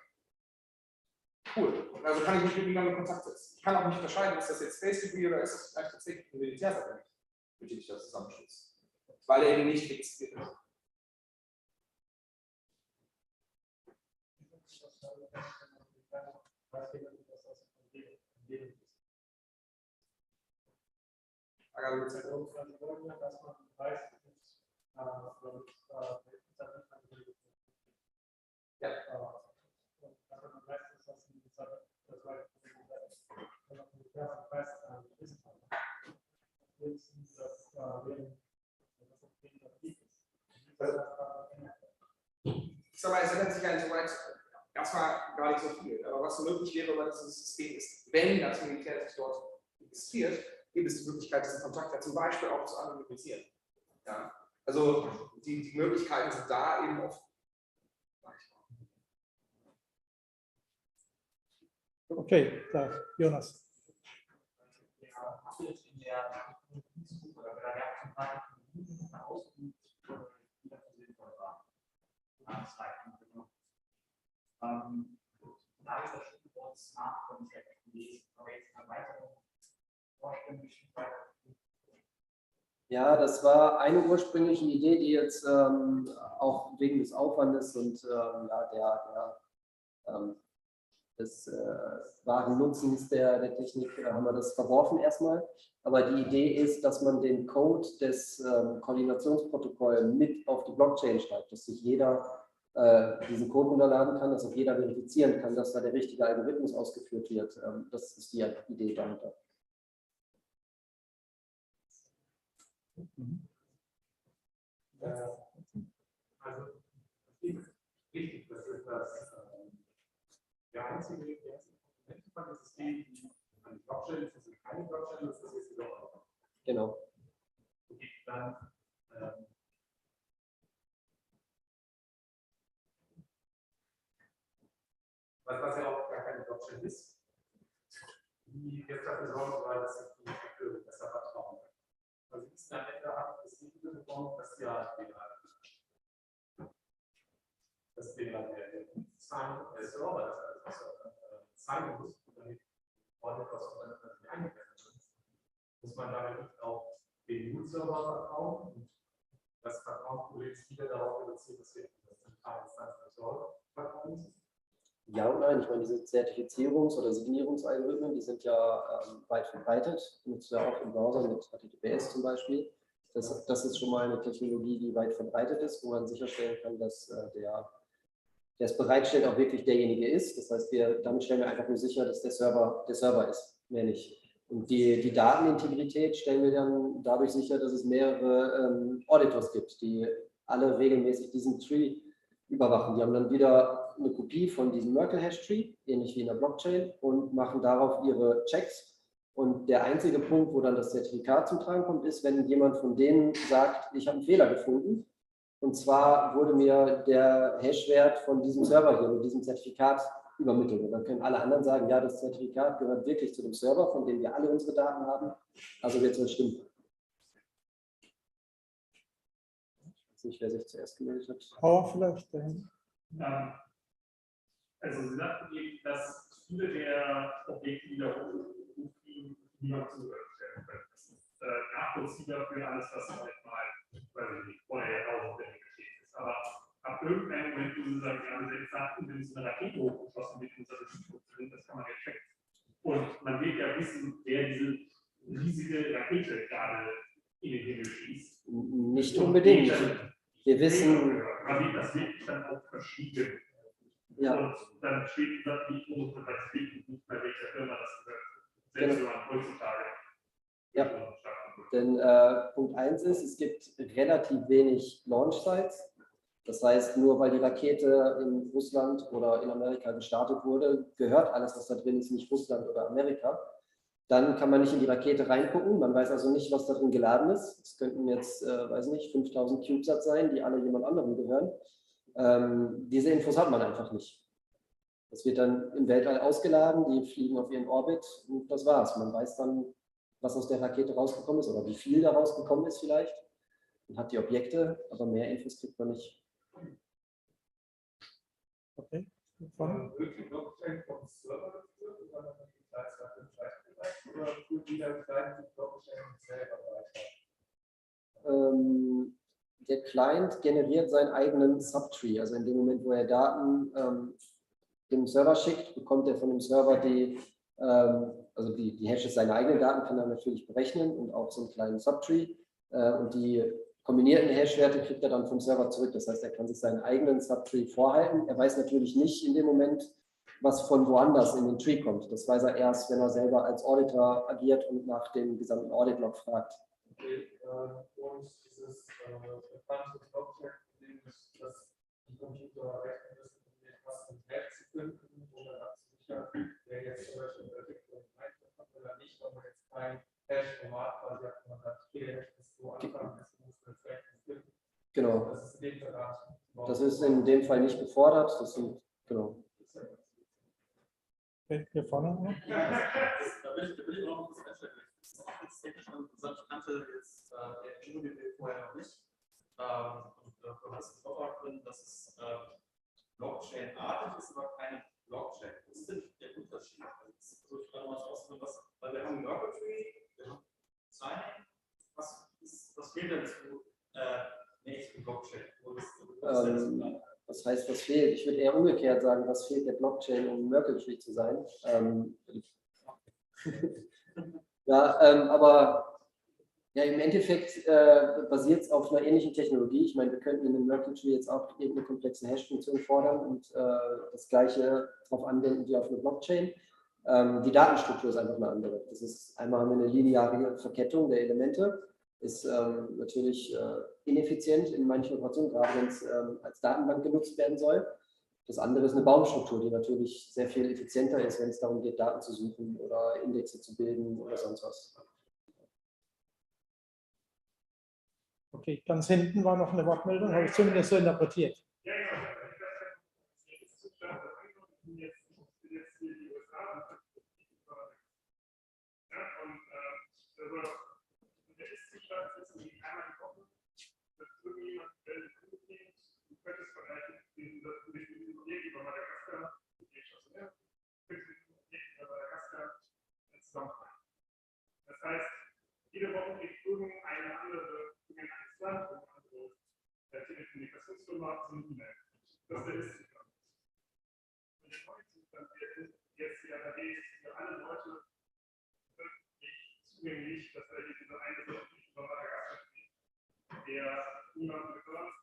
Cool. Also kann ich mich mit jemandem in Kontakt setzen. Ich kann auch nicht unterscheiden, ist das jetzt Space Debris oder ist das vielleicht tatsächlich ein Militärsatelliten, mit dem ich das zusammenschließe. Weil er eben nicht registriert ist. Ich sag mal, es ändert sich ja insoweit erstmal gar nicht so viel. Aber was möglich wäre über dieses System ist, wenn das Militär sich dort registriert, gibt es die Möglichkeit, diesen Kontakt ja zum Beispiel auch zu anonymisieren. Ja? Also die Möglichkeiten sind da eben oft. Okay, da, Jonas. Hast du jetzt in der Technologiesuche oder bei der Werkzeuge davon ausgeübt, wie das so sinnvoll war? Da ist das Stichwort Smart-Konzept gelesen, aber jetzt eine weitere Vorstellung. Ja, das war eine ursprüngliche Idee, die jetzt auch wegen des Aufwandes und des wahren Nutzens der Technik haben wir das verworfen erstmal. Aber die Idee ist, dass man den Code des Koordinationsprotokolls mit auf die Blockchain schreibt, dass sich jeder diesen Code runterladen kann, dass auch jeder verifizieren kann, dass da der richtige Algorithmus ausgeführt wird. Das ist die Idee dahinter. Also, wichtig, das ist der einzige Komponente von dem System, die an die Blockchain ist, das ist keine Blockchain, das ist jetzt wieder. Genau. Okay, dann was ja auch gar keine Blockchain ist, die jetzt dafür sorgen soll, dass die Akteure besser vertrauen. Also ist am Ende hat das Risiko bekommen, dass ja der Server das zeigen muss, damit ordentlich eingegrenzt ist, muss man damit nicht auf den Root-Server vertrauen und das Vertrauensproblem ist wieder darauf reduziert, dass wir das zentrale Instanz des Server vertrauen. Ja und nein, ich meine, diese Zertifizierungs- oder Signierungsalgorithmen, die sind ja weit verbreitet, nutzt ja auch im Browser mit HTTPS zum Beispiel. Das ist schon mal eine Technologie, die weit verbreitet ist, wo man sicherstellen kann, dass der es bereitstellt, auch wirklich derjenige ist. Das heißt, damit stellen wir einfach nur sicher, dass der Server ist, mehr nicht. Und die Datenintegrität stellen wir dann dadurch sicher, dass es mehrere Auditors gibt, die alle regelmäßig diesen Tree überwachen. Die haben dann wieder eine Kopie von diesem Merkle-Hash-Tree, ähnlich wie in der Blockchain, und machen darauf ihre Checks. Und der einzige Punkt, wo dann das Zertifikat zum Tragen kommt, ist, wenn jemand von denen sagt, ich habe einen Fehler gefunden. Und zwar wurde mir der Hash-Wert von diesem Server hier mit diesem Zertifikat übermittelt. Und dann können alle anderen sagen, ja, das Zertifikat gehört wirklich zu dem Server, von dem wir alle unsere Daten haben. Also wird es wohl stimmen. Ich weiß nicht, wer sich zuerst gemeldet hat. Vielleicht dahin. Also Sie sagten eben, dass viele der Objekte, die da hochfliegen, niemand zugestellen können. Das ist nachvollziehbar für alles, was halt mal, weiß ich nicht, vorher Jahrtausende geschehen ist. Aber ab irgendeinem Moment, wo Sie sagen, wir haben gesagt, wenn so eine Rakete hochgeschossen wird, das kann man ja checken. Und man will ja wissen, wer diese riesige Rakete gerade in den Himmel schießt. Nicht unbedingt. Wir wissen. Aber das wirklich dann auch verschieden. Ja. Und dann steht die Satellit und das steht nicht mehr, welcher Firma das gehört. Selbst wenn man heutzutage. Ja. Denn Punkt 1 ist, es gibt relativ wenig Launch-Sites. Das heißt, nur weil die Rakete in Russland oder in Amerika gestartet wurde, gehört alles, was da drin ist, nicht Russland oder Amerika. Dann kann man nicht in die Rakete reingucken, man weiß also nicht, was da drin geladen ist. Es könnten jetzt, weiß nicht, 5000 CubeSats sein, die alle jemand anderem gehören. Diese Infos hat man einfach nicht. Das wird dann im Weltall ausgeladen, die fliegen auf ihren Orbit und das war's. Man weiß dann, was aus der Rakete rausgekommen ist oder wie viel da rausgekommen ist vielleicht. Man hat die Objekte, aber mehr Infos kriegt man nicht. Okay. Wird die Blockchain vom Server geführt oder führt wieder die Blockchain selber weiter? Der Client generiert seinen eigenen Subtree. Also in dem Moment, wo er Daten dem Server schickt, bekommt er von dem Server also die Hashes seiner eigenen Daten, kann er natürlich berechnen und auch so einen kleinen Subtree. Und die kombinierten Hash-Werte kriegt er dann vom Server zurück. Das heißt, er kann sich seinen eigenen Subtree vorhalten. Er weiß natürlich nicht in dem Moment, was von woanders in den Tree kommt. Das weiß er erst, wenn er selber als Auditor agiert und nach dem gesamten Audit-Log fragt. Okay, und dieses bekannte Blockchain-Problem ist, dass die Computer rechnen müssen, um etwas im Hash zu finden oder abzusichern, der jetzt zum Beispiel Bitcoin einkommt oder nicht, wenn man jetzt kein Hash-Format quasi hat, man hat jede Hash bis so anfangen, das muss man vielleicht finden. Genau. Das ist in dem Fall Das ist in dem Fall nicht gefordert. Das sind, genau. Hier vorne noch. Da will ich auch noch was einstellen. Das ist auch ganz technisch interessant. Ich kannte jetzt der Immobilie vorher noch nicht. Und du hast es auch drin, dass es Blockchain-artig ist, aber keine Blockchain. Was ist denn der Unterschied? Also ich gerade mal ausführen, weil wir haben Merkle, wir haben Signing. Was fehlt denn zu einer echten Blockchain? Was heißt, was fehlt? Ich würde eher umgekehrt sagen, was fehlt der Blockchain, um Merkle-Tree zu sein. Ja, aber ja, im Endeffekt basiert es auf einer ähnlichen Technologie. Ich meine, wir könnten in einem Merkle-Tree jetzt auch irgendeine komplexe Hash-Funktion fordern und das Gleiche darauf anwenden wie auf eine Blockchain. Die Datenstruktur ist einfach eine andere. Das ist einmal eine lineare Verkettung der Elemente. Ist natürlich ineffizient in manchen Operationen, gerade wenn es als Datenbank genutzt werden soll. Das andere ist eine Baumstruktur, die natürlich sehr viel effizienter ist, wenn es darum geht, Daten zu suchen oder Indexe zu bilden oder sonst was. Okay, ganz hinten war noch eine Wortmeldung, habe ich zumindest so interpretiert. Ja, genau. Jetzt hier die USA und der Ist-Zustand ist irgendwie einmal die Woche, dass irgendjemand bringt, du könntest vielleicht dieses Projekt über Madagaskar, zusammenfassen. Das heißt, jede Woche kriegt irgendeine andere Land, also der Telekommunikationsfirma zum E-Mail. Das ist der Ist-Zustand. Und der neue Zustand wird jetzt ja allerdings für alle Leute nicht zugänglich, dass er diese eine Sache über Madagaskar steht, der niemandem gehört.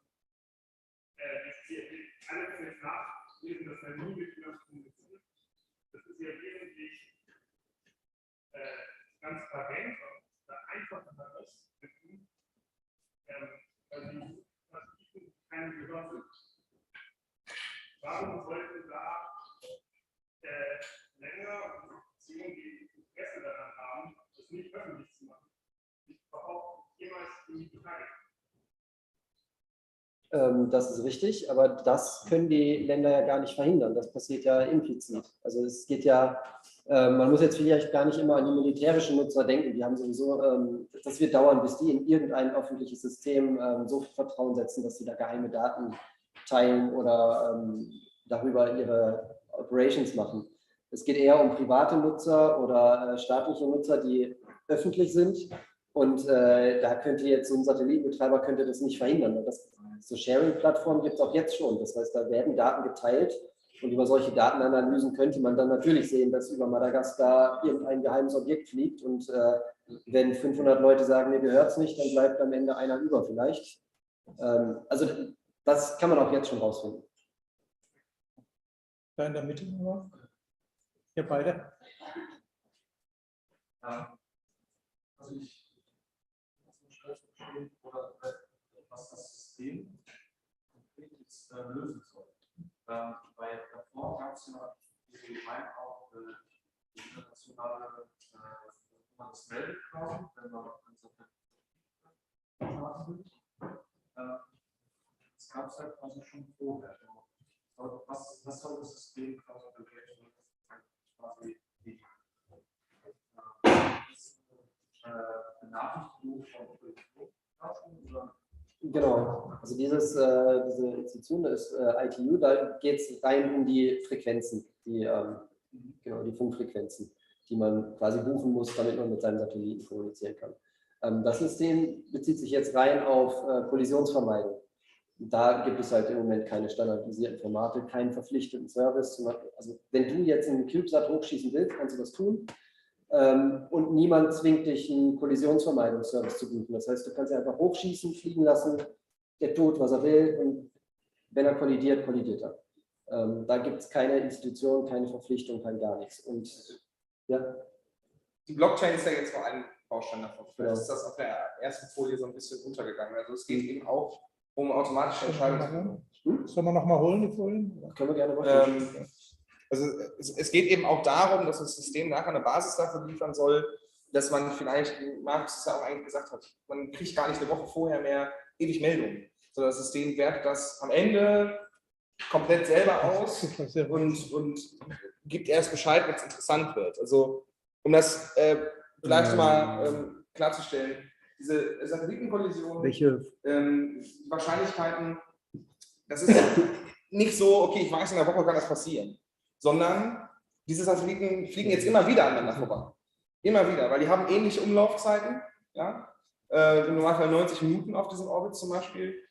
Alle können jetzt nachlesen, dass er nie mit jemandem kommuniziert. Das ist ja wesentlich transparent und einfacher herauszufinden, weil die Massiven keine Gehör sind. Warum sollte da länger Institutionen, die Interesse daran haben, das nicht öffentlich zu machen, sich überhaupt jemals in die beteiligen? Das ist richtig, aber das können die Länder ja gar nicht verhindern. Das passiert ja implizit. Also es geht ja, man muss jetzt vielleicht gar nicht immer an die militärischen Nutzer denken. Die haben sowieso, das wird dauern, bis die in irgendein öffentliches System so viel Vertrauen setzen, dass sie da geheime Daten teilen oder darüber ihre Operations machen. Es geht eher um private Nutzer oder staatliche Nutzer, die öffentlich sind. Und da könnte jetzt so ein Satellitenbetreiber könnte das nicht verhindern. So Sharing-Plattformen gibt es auch jetzt schon. Das heißt, da werden Daten geteilt und über solche Datenanalysen könnte man dann natürlich sehen, dass über Madagaskar irgendein geheimes Objekt fliegt und wenn 500 Leute sagen, mir gehört es nicht, dann bleibt am Ende einer über vielleicht. Also das kann man auch jetzt schon rausfinden. Da in der Mitte. Ihr beide. Also ich oder was das System konkret jetzt lösen soll. Weil davor gab es ja allgemein auch die internationale man das meldet quasi, wenn man starten will. Das gab es halt quasi schon vorher. Aber was soll das System quasi bewältigen? Quasi die Benachrichtigung von Produktion? Genau, also diese Institution ist ITU, da geht es rein um die Frequenzen, genau, die Funkfrequenzen, die man quasi buchen muss, damit man mit seinem Satelliten kommunizieren kann. Das System bezieht sich jetzt rein auf Kollisionsvermeidung. Da gibt es halt im Moment keine standardisierten Formate, keinen verpflichteten Service. Also wenn du jetzt einen CubeSat hochschießen willst, kannst du das tun. Und niemand zwingt dich, einen Kollisionsvermeidungsservice zu buchen. Das heißt, du kannst ihn einfach hochschießen, fliegen lassen, der tut, was er will, und wenn er kollidiert, kollidiert er. Da gibt es keine Institution, keine Verpflichtung, kein gar nichts. Und ja. Die Blockchain ist ja jetzt nur ein Baustein davon. Vielleicht Genau. ist das auf der ersten Folie so ein bisschen untergegangen. Also es geht eben auch um automatische Entscheidungen. Sollen wir noch mal holen, die Folien? Können wir gerne machen. Also es geht eben auch darum, dass das System nachher eine Basis dafür liefern soll, dass man vielleicht, wie Markus es ja auch eigentlich gesagt hat, man kriegt gar nicht eine Woche vorher mehr ewig Meldungen, sondern das System wertet das am Ende komplett selber aus und gibt erst Bescheid, wenn es interessant wird. Also um das vielleicht mal klarzustellen, diese Satellitenkollisionen, die Wahrscheinlichkeiten, das ist nicht so, okay, ich weiß, in der Woche kann das passieren, sondern diese Satelliten fliegen jetzt immer wieder aneinander vorbei. Immer wieder, weil die haben ähnliche Umlaufzeiten, ja? Im Normalfall 90 Minuten auf diesem Orbit zum Beispiel.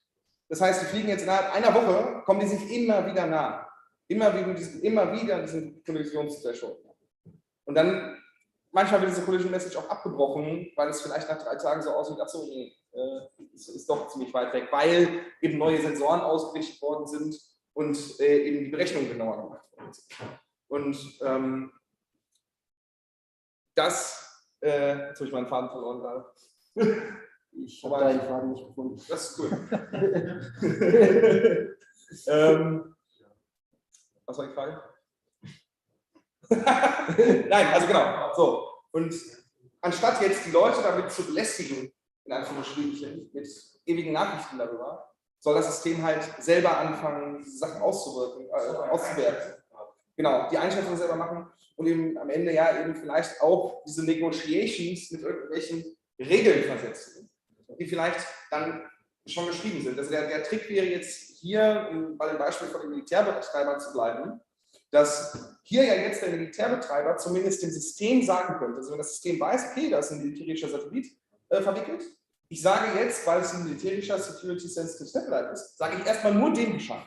Das heißt, die fliegen jetzt innerhalb einer Woche, kommen die sich immer wieder nah. Immer wieder diesen Kollisionssituation. Und dann, manchmal wird diese Collision Message auch abgebrochen, weil es vielleicht nach 3 Tagen so aussieht, ach so, nee, es ist doch ziemlich weit weg, weil eben neue Sensoren ausgerichtet worden sind und eben die Berechnungen genauer gemacht worden sind. Und jetzt habe ich meinen Faden verloren gerade. Ich habe deinen Faden nicht gefunden. Das ist cool. Was war die Frage? Nein, also genau. So. Und anstatt jetzt die Leute damit zu belästigen, in Anführungsstrichen, mit ewigen Nachrichten darüber, soll das System halt selber anfangen, diese Sachen auszuwerten. Genau, die Einschätzung selber machen und eben am Ende ja eben vielleicht auch diese Negotiations mit irgendwelchen Regeln versetzen, die vielleicht dann schon geschrieben sind. Also der Trick wäre jetzt hier, bei dem Beispiel von den Militärbetreibern zu bleiben, dass hier ja jetzt der Militärbetreiber zumindest dem System sagen könnte, also wenn das System weiß, okay, da ist ein militärischer Satellit verwickelt, ich sage jetzt, weil es ein militärischer Security Sensitive Satellite ist, sage ich erstmal nur dem Bescheid.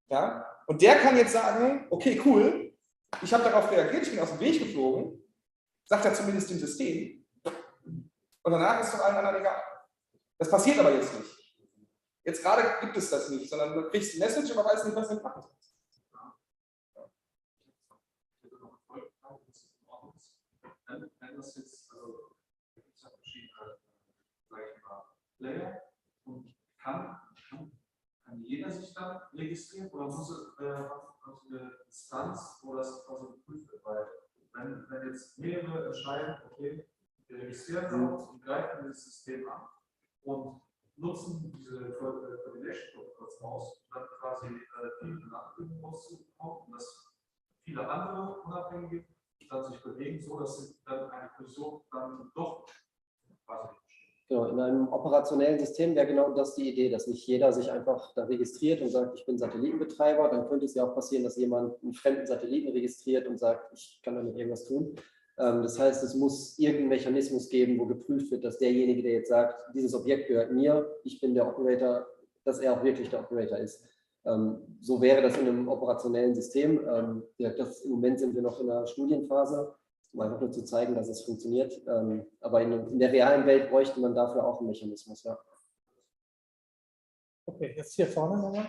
Ja? Und der kann jetzt sagen, okay, cool, ich habe darauf reagiert, ich bin aus dem Weg geflogen, sagt er zumindest dem System, und danach ist doch allen anderen egal. Das passiert aber jetzt nicht. Jetzt gerade gibt es das nicht, sondern du kriegst die Message, aber weißt nicht, was du machen sollst. Wenn das jetzt, also gibt es ja verschiedene, sage ich mal, Player, und kann jeder sich dann registrieren oder muss eine Instanz, wo das quasi geprüft wird? Weil wenn jetzt mehrere entscheiden, okay, wir registrieren uns und greifen dieses System an und nutzen diese Coordination kurz aus, um dann quasi viele Benachrichtigungen rauszubekommen, und dass viele andere Unabhängige dann sich bewegen, so dass dann eine Kollision dann doch quasi entsteht. Genau, in einem operationellen System wäre genau das die Idee, dass nicht jeder sich einfach da registriert und sagt, ich bin Satellitenbetreiber. Dann könnte es ja auch passieren, dass jemand einen fremden Satelliten registriert und sagt, ich kann damit irgendwas tun. Das heißt, es muss irgendeinen Mechanismus geben, wo geprüft wird, dass derjenige, der jetzt sagt, dieses Objekt gehört mir, ich bin der Operator, dass er auch wirklich der Operator ist. So wäre das in einem operationellen System. Im Moment sind wir noch in der Studienphase, um einfach nur zu zeigen, dass es funktioniert. Aber in der realen Welt bräuchte man dafür auch einen Mechanismus. Ja. Okay, jetzt hier vorne nochmal.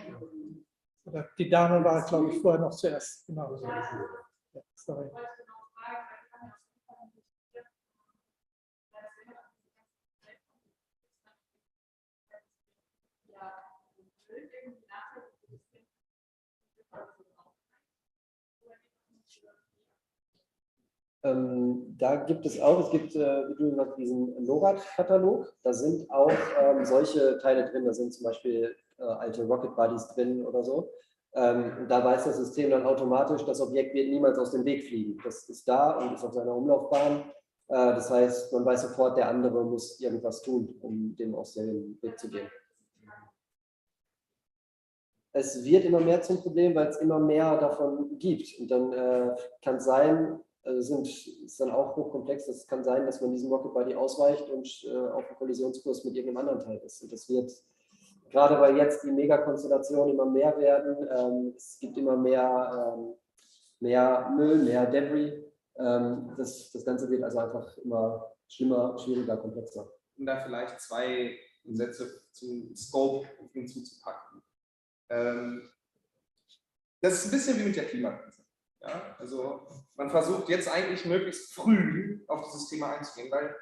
Die Dame war, glaube ich, vorher noch zuerst. Genau. Ja, sorry. Da gibt es auch, wie du gesagt, diesen NORAD-Katalog. Da sind auch solche Teile drin. Da sind zum Beispiel alte Rocket Buddies drin oder so. Und da weiß das System dann automatisch, das Objekt wird niemals aus dem Weg fliegen. Das ist da und ist auf seiner Umlaufbahn. Das heißt, man weiß sofort, der andere muss irgendwas tun, um dem aus dem Weg zu gehen. Es wird immer mehr zum Problem, weil es immer mehr davon gibt. Und dann kann es sein, ist dann auch hochkomplex, es kann sein, dass man diesem Rocket Buddy ausweicht und auf einen Kollisionskurs mit irgendeinem anderen Teil ist. Und das wird, gerade weil jetzt die Megakonstellationen immer mehr werden, es gibt immer mehr Müll, mehr Debris. Das Ganze wird also einfach immer schlimmer, schwieriger, komplexer. Um da vielleicht 2 Sätze zum Scope hinzuzupacken. Das ist ein bisschen wie mit der Klimakrise. Ja? Also man versucht jetzt eigentlich möglichst früh auf dieses Thema einzugehen, weil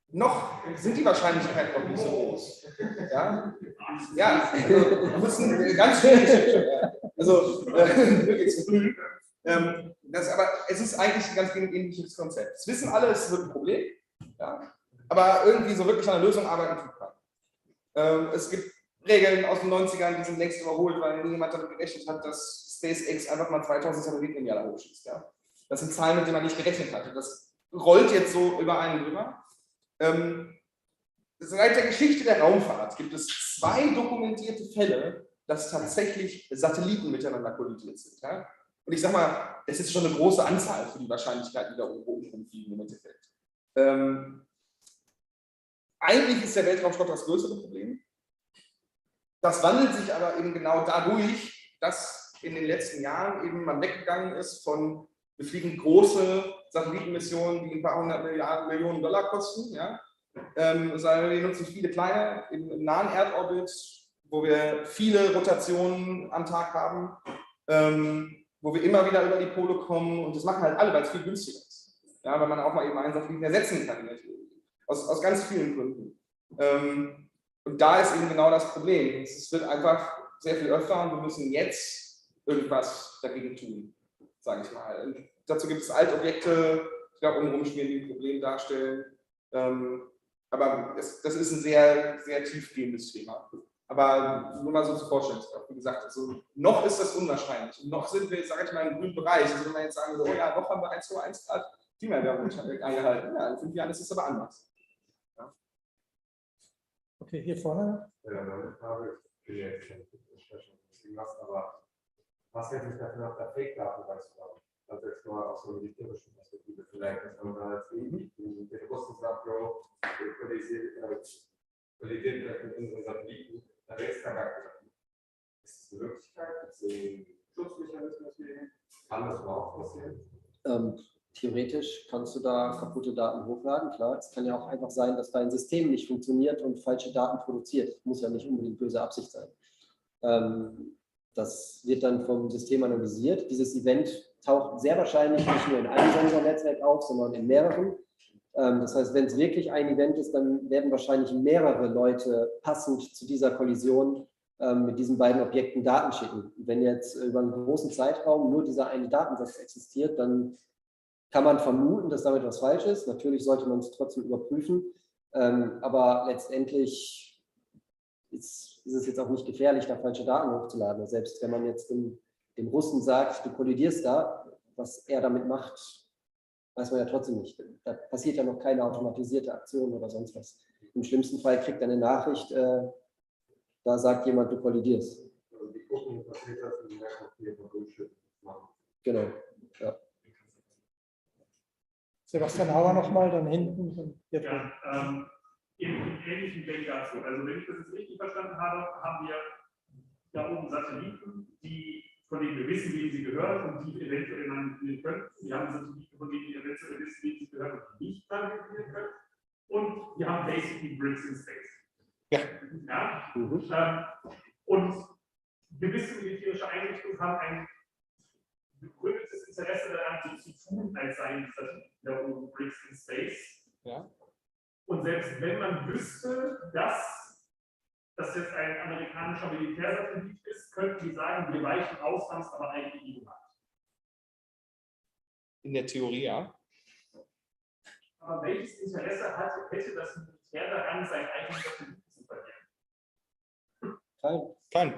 noch sind die Wahrscheinlichkeiten noch nicht so groß. Ja, ja, also, müssen ganz schwierig. Also möglichst früh. Aber es ist eigentlich ein ganz ähnliches Konzept. Es wissen alle, es wird ein Problem, ja? Aber irgendwie so wirklich an einer Lösung arbeiten tut man. Es gibt Regeln aus den 90ern, die sind längst überholt, weil niemand damit gerechnet hat, dass SpaceX einfach mal 2000 Satelliten im Jahr hochschießt. Ja? Das sind Zahlen, mit denen man nicht gerechnet hatte. Das rollt jetzt so über einen drüber. Seit der Geschichte der Raumfahrt gibt es 2 dokumentierte Fälle, dass tatsächlich Satelliten miteinander kollidiert sind. Ja? Und ich sage mal, es ist schon eine große Anzahl für die Wahrscheinlichkeit, die da irgendwo rumfliegen im Endeffekt. Eigentlich ist der Weltraumschrott das größere Problem. Das wandelt sich aber eben genau dadurch, dass in den letzten Jahren eben man weggegangen ist von, wir fliegen große Satellitenmissionen, die ein paar 100 Millionen Dollar kosten, ja? Sondern wir nutzen viele kleine im nahen Erdorbit, wo wir viele Rotationen am Tag haben, wo wir immer wieder über die Pole kommen, und das machen halt alle, weil es viel günstiger ist. Ja, weil man auch mal eben einen Satelliten ersetzen kann in der Theorie. Aus ganz vielen Gründen. Und da ist eben genau das Problem. Es wird einfach sehr viel öfter und wir müssen jetzt irgendwas dagegen tun, sage ich mal. Und dazu gibt es Altobjekte, die da rumschwirren, die ein Problem darstellen. Aber das ist ein sehr, sehr tiefgehendes Thema. Aber nur mal so zur Vorstellungskraft. Wie gesagt, also noch ist das unwahrscheinlich. Und noch sind wir, sage ich mal, im grünen Bereich. Also wenn wir jetzt sagen, so, oh ja, noch haben wir 1,1 Grad Klimaerwärmung eingehalten. Ja, in 5 Jahren ist es aber anders. Okay, hier vorne. Ja, meine Frage, ich bin ja jetzt schon deswegen aber was hätte ich dafür nach der Fake-Daten beizutragen? Also jetzt mal aus so einer militärischen Perspektive vielleicht, dass man da jetzt irgendwie den Russen sagt, jo, kollidiert vielleicht mit unseren Satelliten, da wäre es gar nicht. Ist das eine Möglichkeit? Ist es ein Schutzmechanismus gegen? Kann das überhaupt passieren? Theoretisch kannst du da kaputte Daten hochladen, klar. Es kann ja auch einfach sein, dass dein System nicht funktioniert und falsche Daten produziert. Muss ja nicht unbedingt böse Absicht sein. Das wird dann vom System analysiert. Dieses Event taucht sehr wahrscheinlich nicht nur in einem Sensornetzwerk auf, sondern in mehreren. Das heißt, wenn es wirklich ein Event ist, dann werden wahrscheinlich mehrere Leute passend zu dieser Kollision mit diesen beiden Objekten Daten schicken. Wenn jetzt über einen großen Zeitraum nur dieser eine Datensatz existiert, dann kann man vermuten, dass damit was falsch ist. Natürlich sollte man es trotzdem überprüfen, aber letztendlich ist es jetzt auch nicht gefährlich, da falsche Daten hochzuladen. Selbst wenn man jetzt dem Russen sagt, du kollidierst da, was er damit macht, weiß man ja trotzdem nicht. Da passiert ja noch keine automatisierte Aktion oder sonst was. Im schlimmsten Fall kriegt er eine Nachricht, da sagt jemand, du kollidierst. Also die gucken, passiert das, und die merken, okay, Bullshit machen. Genau, ja. Sebastian Hauer nochmal, dann hinten. Ja, im ähnlichen Denk dazu. Also wenn ich das jetzt richtig verstanden habe, haben wir da oben Satelliten, von denen wir wissen, wem sie gehören und die eventuell manipulieren können. Wir haben Satelliten, von denen wir eventuell wissen, wem sie gehören und die nicht manipulieren können. Und wir haben basically Bricks in Space. Ja. Ja? Und gewisse militärische Einrichtungen haben ein begründetes Interesse daran, so zu tun, als seien die Satelliten da oben Bricks in Space. Ja. Und selbst wenn man wüsste, dass das jetzt ein amerikanischer Militärsatellit ist, könnten die sagen, wir weichen aus, haben es aber eigentlich nie gemacht. In der Theorie, ja. Aber welches Interesse hätte das Militär daran, sein eigenes Satelliten zu verlieren? Kein.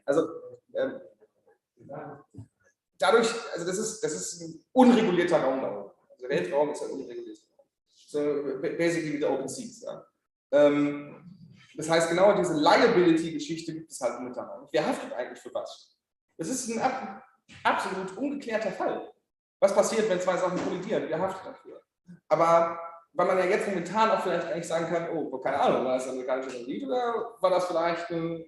Also dadurch, also das ist ein unregulierter Raum. Also Weltraum ist ein unregulierter Raum. So basically wie der Open Seas. Ja. Das heißt, genau diese Liability-Geschichte gibt es halt momentan. Wer haftet eigentlich für was? Das ist ein absolut ungeklärter Fall. Was passiert, wenn zwei Sachen kollidieren? Wer haftet dafür? Aber weil man ja jetzt momentan auch vielleicht eigentlich sagen kann, oh, keine Ahnung, war das ein amerikanischer Satellit oder war das vielleicht ein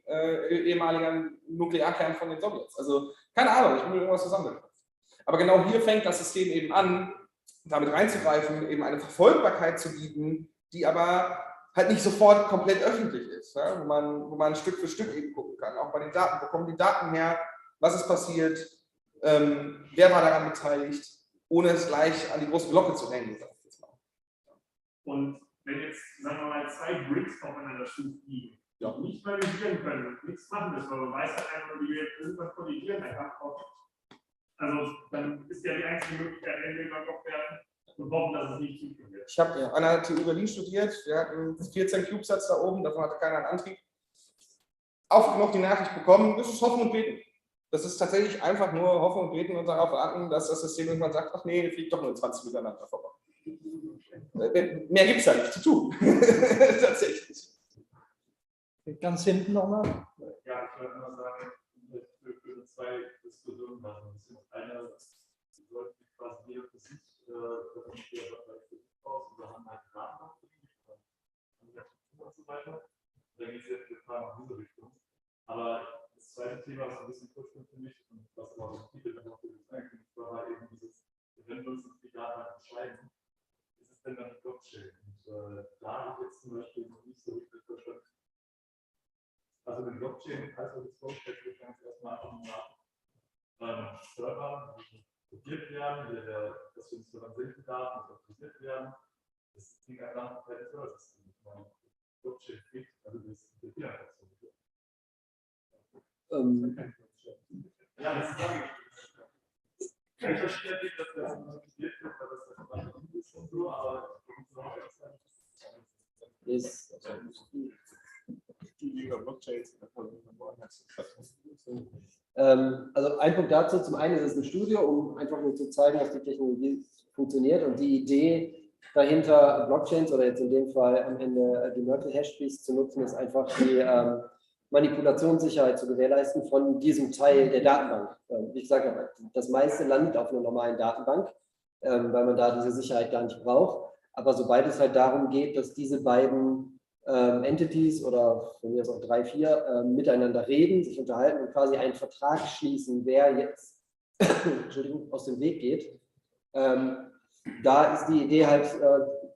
ehemaliger Nuklearkern von den Sowjets? Also keine Ahnung, ich bin mit irgendwas zusammengeknüpft. Aber genau hier fängt das System eben an, damit reinzugreifen, eben eine Verfolgbarkeit zu bieten, die aber halt nicht sofort komplett öffentlich ist, ja? wo man Stück für Stück eben gucken kann. Auch bei den Daten, wo kommen die Daten her, was ist passiert, wer war daran beteiligt, ohne es gleich an die große Glocke zu hängen. Und wenn jetzt, sagen wir mal, zwei Bricks aufeinander liegen, die nicht kollidieren können und nichts machen müssen, weil man weiß halt einfach, wie wir irgendwas kollidieren, dann kann auch. Also dann ist ja die einzige Möglichkeit, wenn wir über den Kopf werfen und hoffen, dass es nicht schief wird. Ich habe an der TU Berlin studiert, wir hatten 14 CubeSats da oben, davon hatte keiner einen Antrieb. Oft genug die Nachricht bekommen, das ist Hoffen und Beten. Das ist tatsächlich einfach nur Hoffen und Beten und darauf warten, dass das System irgendwann sagt, ach nee, fliegt doch nur 20 miteinander vorbei. Mehr gibt es ja nicht zu tun. Tatsächlich. Ganz hinten nochmal. Ja, ich wollte nur sagen, für zwei Diskussionen machen. Eine sollte quasi jeder für sich aus und haben halt Daten und so weiter. Da geht es jetzt die Frage in diese Richtung. Aber das zweite Thema ist ein bisschen kurzfristig für mich und was aber auch Titel dann noch für mich eigentlich war, eben dieses, wenn wir uns die Daten entscheiden, ist es denn dann die Blockchain? Und da habe ich jetzt zum Beispiel noch nicht so richtig verstanden. Also eine Blockchain, also das vorstellt, wir können es erstmal einfach nach Servern, die kopiert werden, dass wir uns daran senken Daten, die automatisiert werden. Das klingt einfach nach einem Service. Blockchain kriegt, also das kopieren einfach so. Ja, das ist ich verstehe natürlich, dass das automatisiert wird, weil das nicht ist und so, aber also ein Punkt dazu, zum einen ist es ein Studio, um einfach nur zu zeigen, dass die Technologie funktioniert und die Idee dahinter Blockchains oder jetzt in dem Fall am Ende die Merkle Hashkeys zu nutzen, ist einfach die Manipulationssicherheit zu gewährleisten von diesem Teil der Datenbank. Wie gesagt, das meiste landet auf einer normalen Datenbank, weil man da diese Sicherheit gar nicht braucht. Aber sobald es halt darum geht, dass diese beiden Entities oder von mir aus auch 3, 4 miteinander reden, sich unterhalten und quasi einen Vertrag schließen, wer jetzt Entschuldigung, aus dem Weg geht, da ist die Idee halt,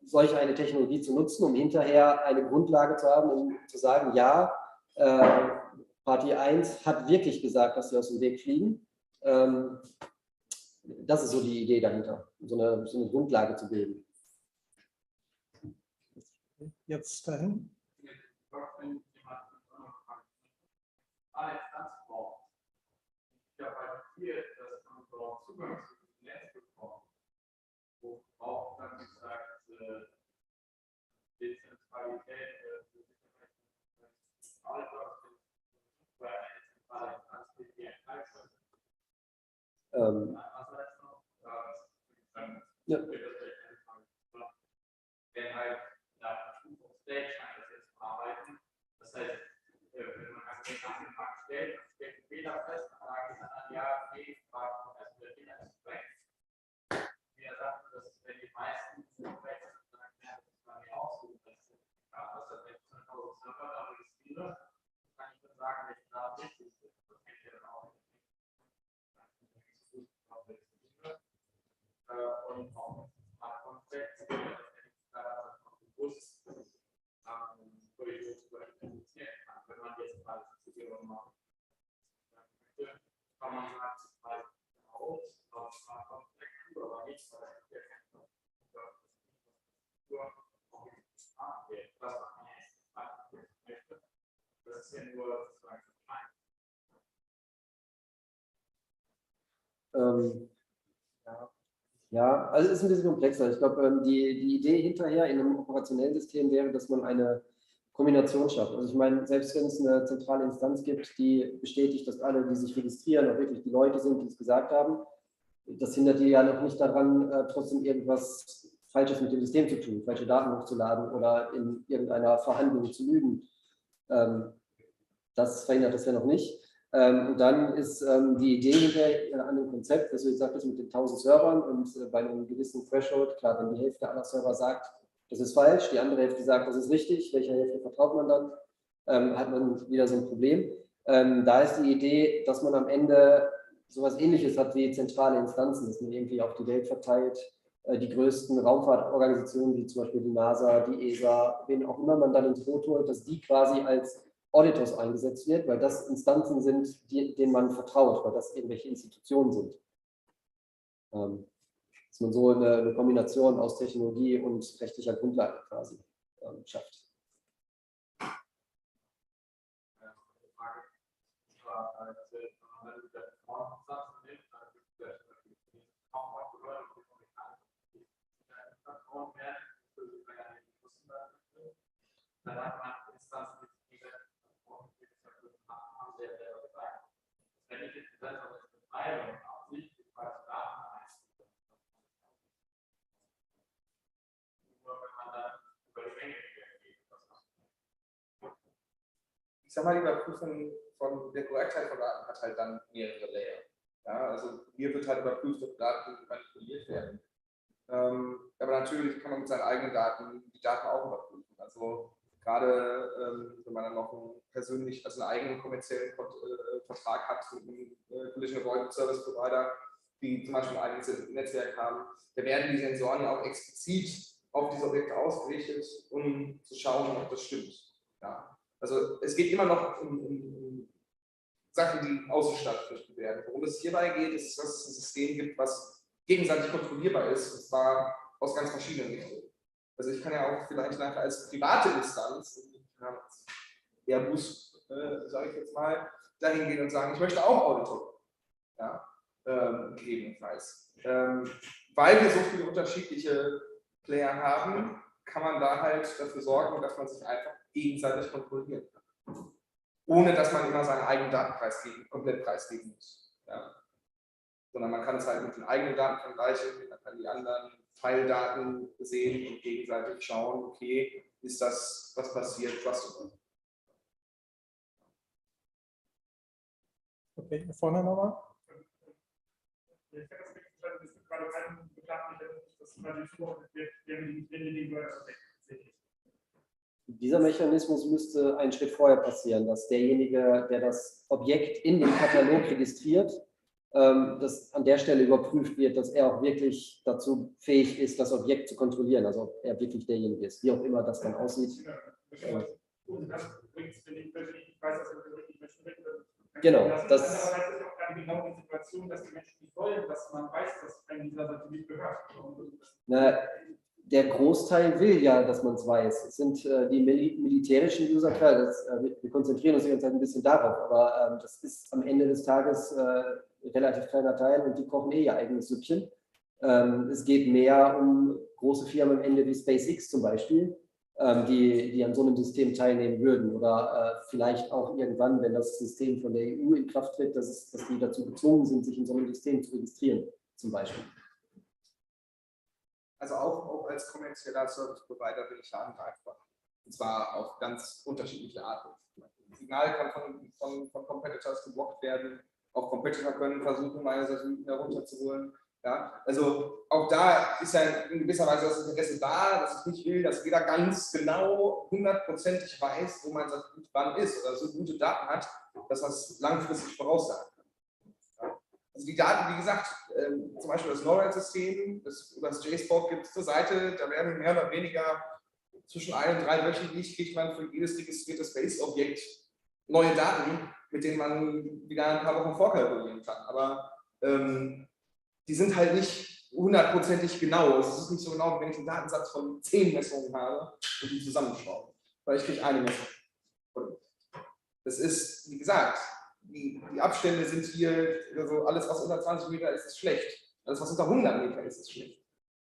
solch eine Technologie zu nutzen, um hinterher eine Grundlage zu haben, um zu sagen, ja, Party 1 hat wirklich gesagt, dass sie aus dem Weg fliegen. Das ist so die Idee dahinter, so eine Grundlage zu bilden. Jetzt dahin. Zugang zu dem Netz bekommen, wo auch dann gesagt, Dezentralität, wenn halt auf Stage scheint das jetzt zu arbeiten. Das heißt, wenn man ganz den Markt stellt, dann stellt ein Fehler fest, dann sagen die anderen, ja, okay, also der Fehler ist korrekt. Wie er sagt, dass wenn die meisten korrekt sind, dann ja, das kann ich aussuchen. Das ist wenn ich 10.000 Server da registriere, kann ich dann sagen, welche Daten richtig sind. Das kann ich ja dann auch nicht. Und auch Smart Contracts, bewusst Kollision zum Beispiel induzieren kann. Wenn man jetzt mal Zugehörung macht, kann man sagen, es reicht aus, auf Smart Contracts, aber nicht, weil es ja kein nur auch nicht angeht. Das, was man jetzt möchte, das ist ja nur sozusagen klein. Ja, also es ist ein bisschen komplexer. Ich glaube, die Idee hinterher in einem operationellen System wäre, dass man eine Kombination schafft. Also ich meine, selbst wenn es eine zentrale Instanz gibt, die bestätigt, dass alle, die sich registrieren, auch wirklich die Leute sind, die es gesagt haben, das hindert die ja noch nicht daran, trotzdem irgendwas Falsches mit dem System zu tun, falsche Daten hochzuladen oder in irgendeiner Verhandlung zu lügen. Das verhindert das ja noch nicht. Und dann ist die Idee hinter an dem Konzept, dass du jetzt sagtest, mit den 1000 Servern und bei einem gewissen Threshold, klar, wenn die Hälfte aller Server sagt, das ist falsch, die andere Hälfte sagt, das ist richtig, welcher Hälfte vertraut man dann, hat man wieder so ein Problem. Da ist die Idee, dass man am Ende sowas Ähnliches hat wie zentrale Instanzen, dass man irgendwie auf die Welt verteilt, die größten Raumfahrtorganisationen, wie zum Beispiel die NASA, die ESA, wen auch immer man dann ins Boot holt, dass die quasi als Auditors eingesetzt wird, weil das Instanzen sind, denen man vertraut, weil das irgendwelche Institutionen sind. Dass man so eine Kombination aus Technologie und rechtlicher Grundlage quasi schafft. Dann hat man Instanzen, die wenn ich jetzt das als Betreiber und absichtlich falsche Daten einstelle, nur wenn man dann über die Menge geht, ich sag mal, die Überprüfung von der Korrektheit von Daten hat halt dann mehrere Layer. Ja, also hier wird halt überprüft, ob Daten manipuliert werden. Aber natürlich kann man mit seinen eigenen Daten die Daten auch überprüfen. Also gerade wenn man dann noch einen eigenen kommerziellen Vertrag hat mit einem Collision Avoidance Service Provider, die zum Beispiel ein eigenes Netzwerk haben, da werden die Sensoren ja auch explizit auf diese Objekte ausgerichtet, um zu schauen, ob das stimmt. Ja. Also es geht immer noch um Sachen, die außen stattfinden werden. Worum es hierbei geht, ist, dass es ein System gibt, was gegenseitig kontrollierbar ist, und zwar aus ganz verschiedenen Richtungen. Also ich kann ja auch vielleicht nachher als private Instanz, Airbus, sage ich jetzt mal, dahin gehen und sagen, ich möchte auch Auditor. Ja, gegebenenfalls. Weil wir so viele unterschiedliche Player haben, kann man da halt dafür sorgen, dass man sich einfach gegenseitig kontrollieren kann. Ohne dass man immer seinen eigenen Daten komplett preisgeben muss. Ja. Sondern man kann es halt mit den eigenen Daten vergleichen, man kann die anderen Teildaten sehen und gegenseitig schauen, okay, ist das, was passiert, trustable. Okay, hier vorne nochmal. Ich finde das wirklich spannend, es gibt gerade keinen beklagten, dass quasi zugeordnet wird, der mit den Wörtern tatsächlich. Dieser Mechanismus müsste einen Schritt vorher passieren, dass derjenige, der das Objekt in dem Katalog registriert, dass an der Stelle überprüft wird, dass er auch wirklich dazu fähig ist, das Objekt zu kontrollieren, also ob er wirklich derjenige ist, wie auch immer das dann aussieht. Genau, das heißt es auch gerade genau die Situation, dass die Menschen nicht wollen, dass man weiß, dass ein dieser Satellit gehört. Na, der Großteil will ja, dass man es weiß. Es sind die militärischen User, klar, wir konzentrieren uns die ganze Zeit ein bisschen darauf, aber das ist am Ende des Tages ein relativ kleiner Teil und die kochen ihr eigenes Süppchen. Es geht mehr um große Firmen am Ende wie SpaceX zum Beispiel, die an so einem System teilnehmen würden oder vielleicht auch irgendwann, wenn das System von der EU in Kraft tritt, dass die dazu gezwungen sind, sich in so einem System zu registrieren, zum Beispiel. Also auch als kommerzieller Service-Provider bin ich da angreifbar. Und zwar auf ganz unterschiedliche Arten. Das Signal kann von Competitors geblockt werden. Auch Competitor können versuchen, meine Satelliten herunterzuholen. Ja, also auch da ist ja in gewisser Weise das Interesse da, dass ich nicht will, dass jeder ganz genau 100%ig weiß, wo mein Satellit wann ist oder so gute Daten hat, dass das langfristig voraussagen kann. Ja. Also die Daten, wie gesagt, zum Beispiel das NORAD-System, über das JSPOC gibt es zur Seite, da werden mehr oder weniger zwischen 1 und 3 wöchentlich kriegt man für jedes registrierte Space-Objekt neue Daten, mit denen man wieder ein paar Wochen vorkalkulieren kann. Aber die sind halt nicht 100%ig genau. Es ist nicht so genau, wenn ich einen Datensatz von 10 Messungen habe und die zusammenschraube. Weil ich kriege eine Messung. Das ist, wie gesagt, die Abstände sind hier, also alles was unter 20 Meter ist, ist schlecht. Alles, was unter 100 Meter ist, ist schlecht.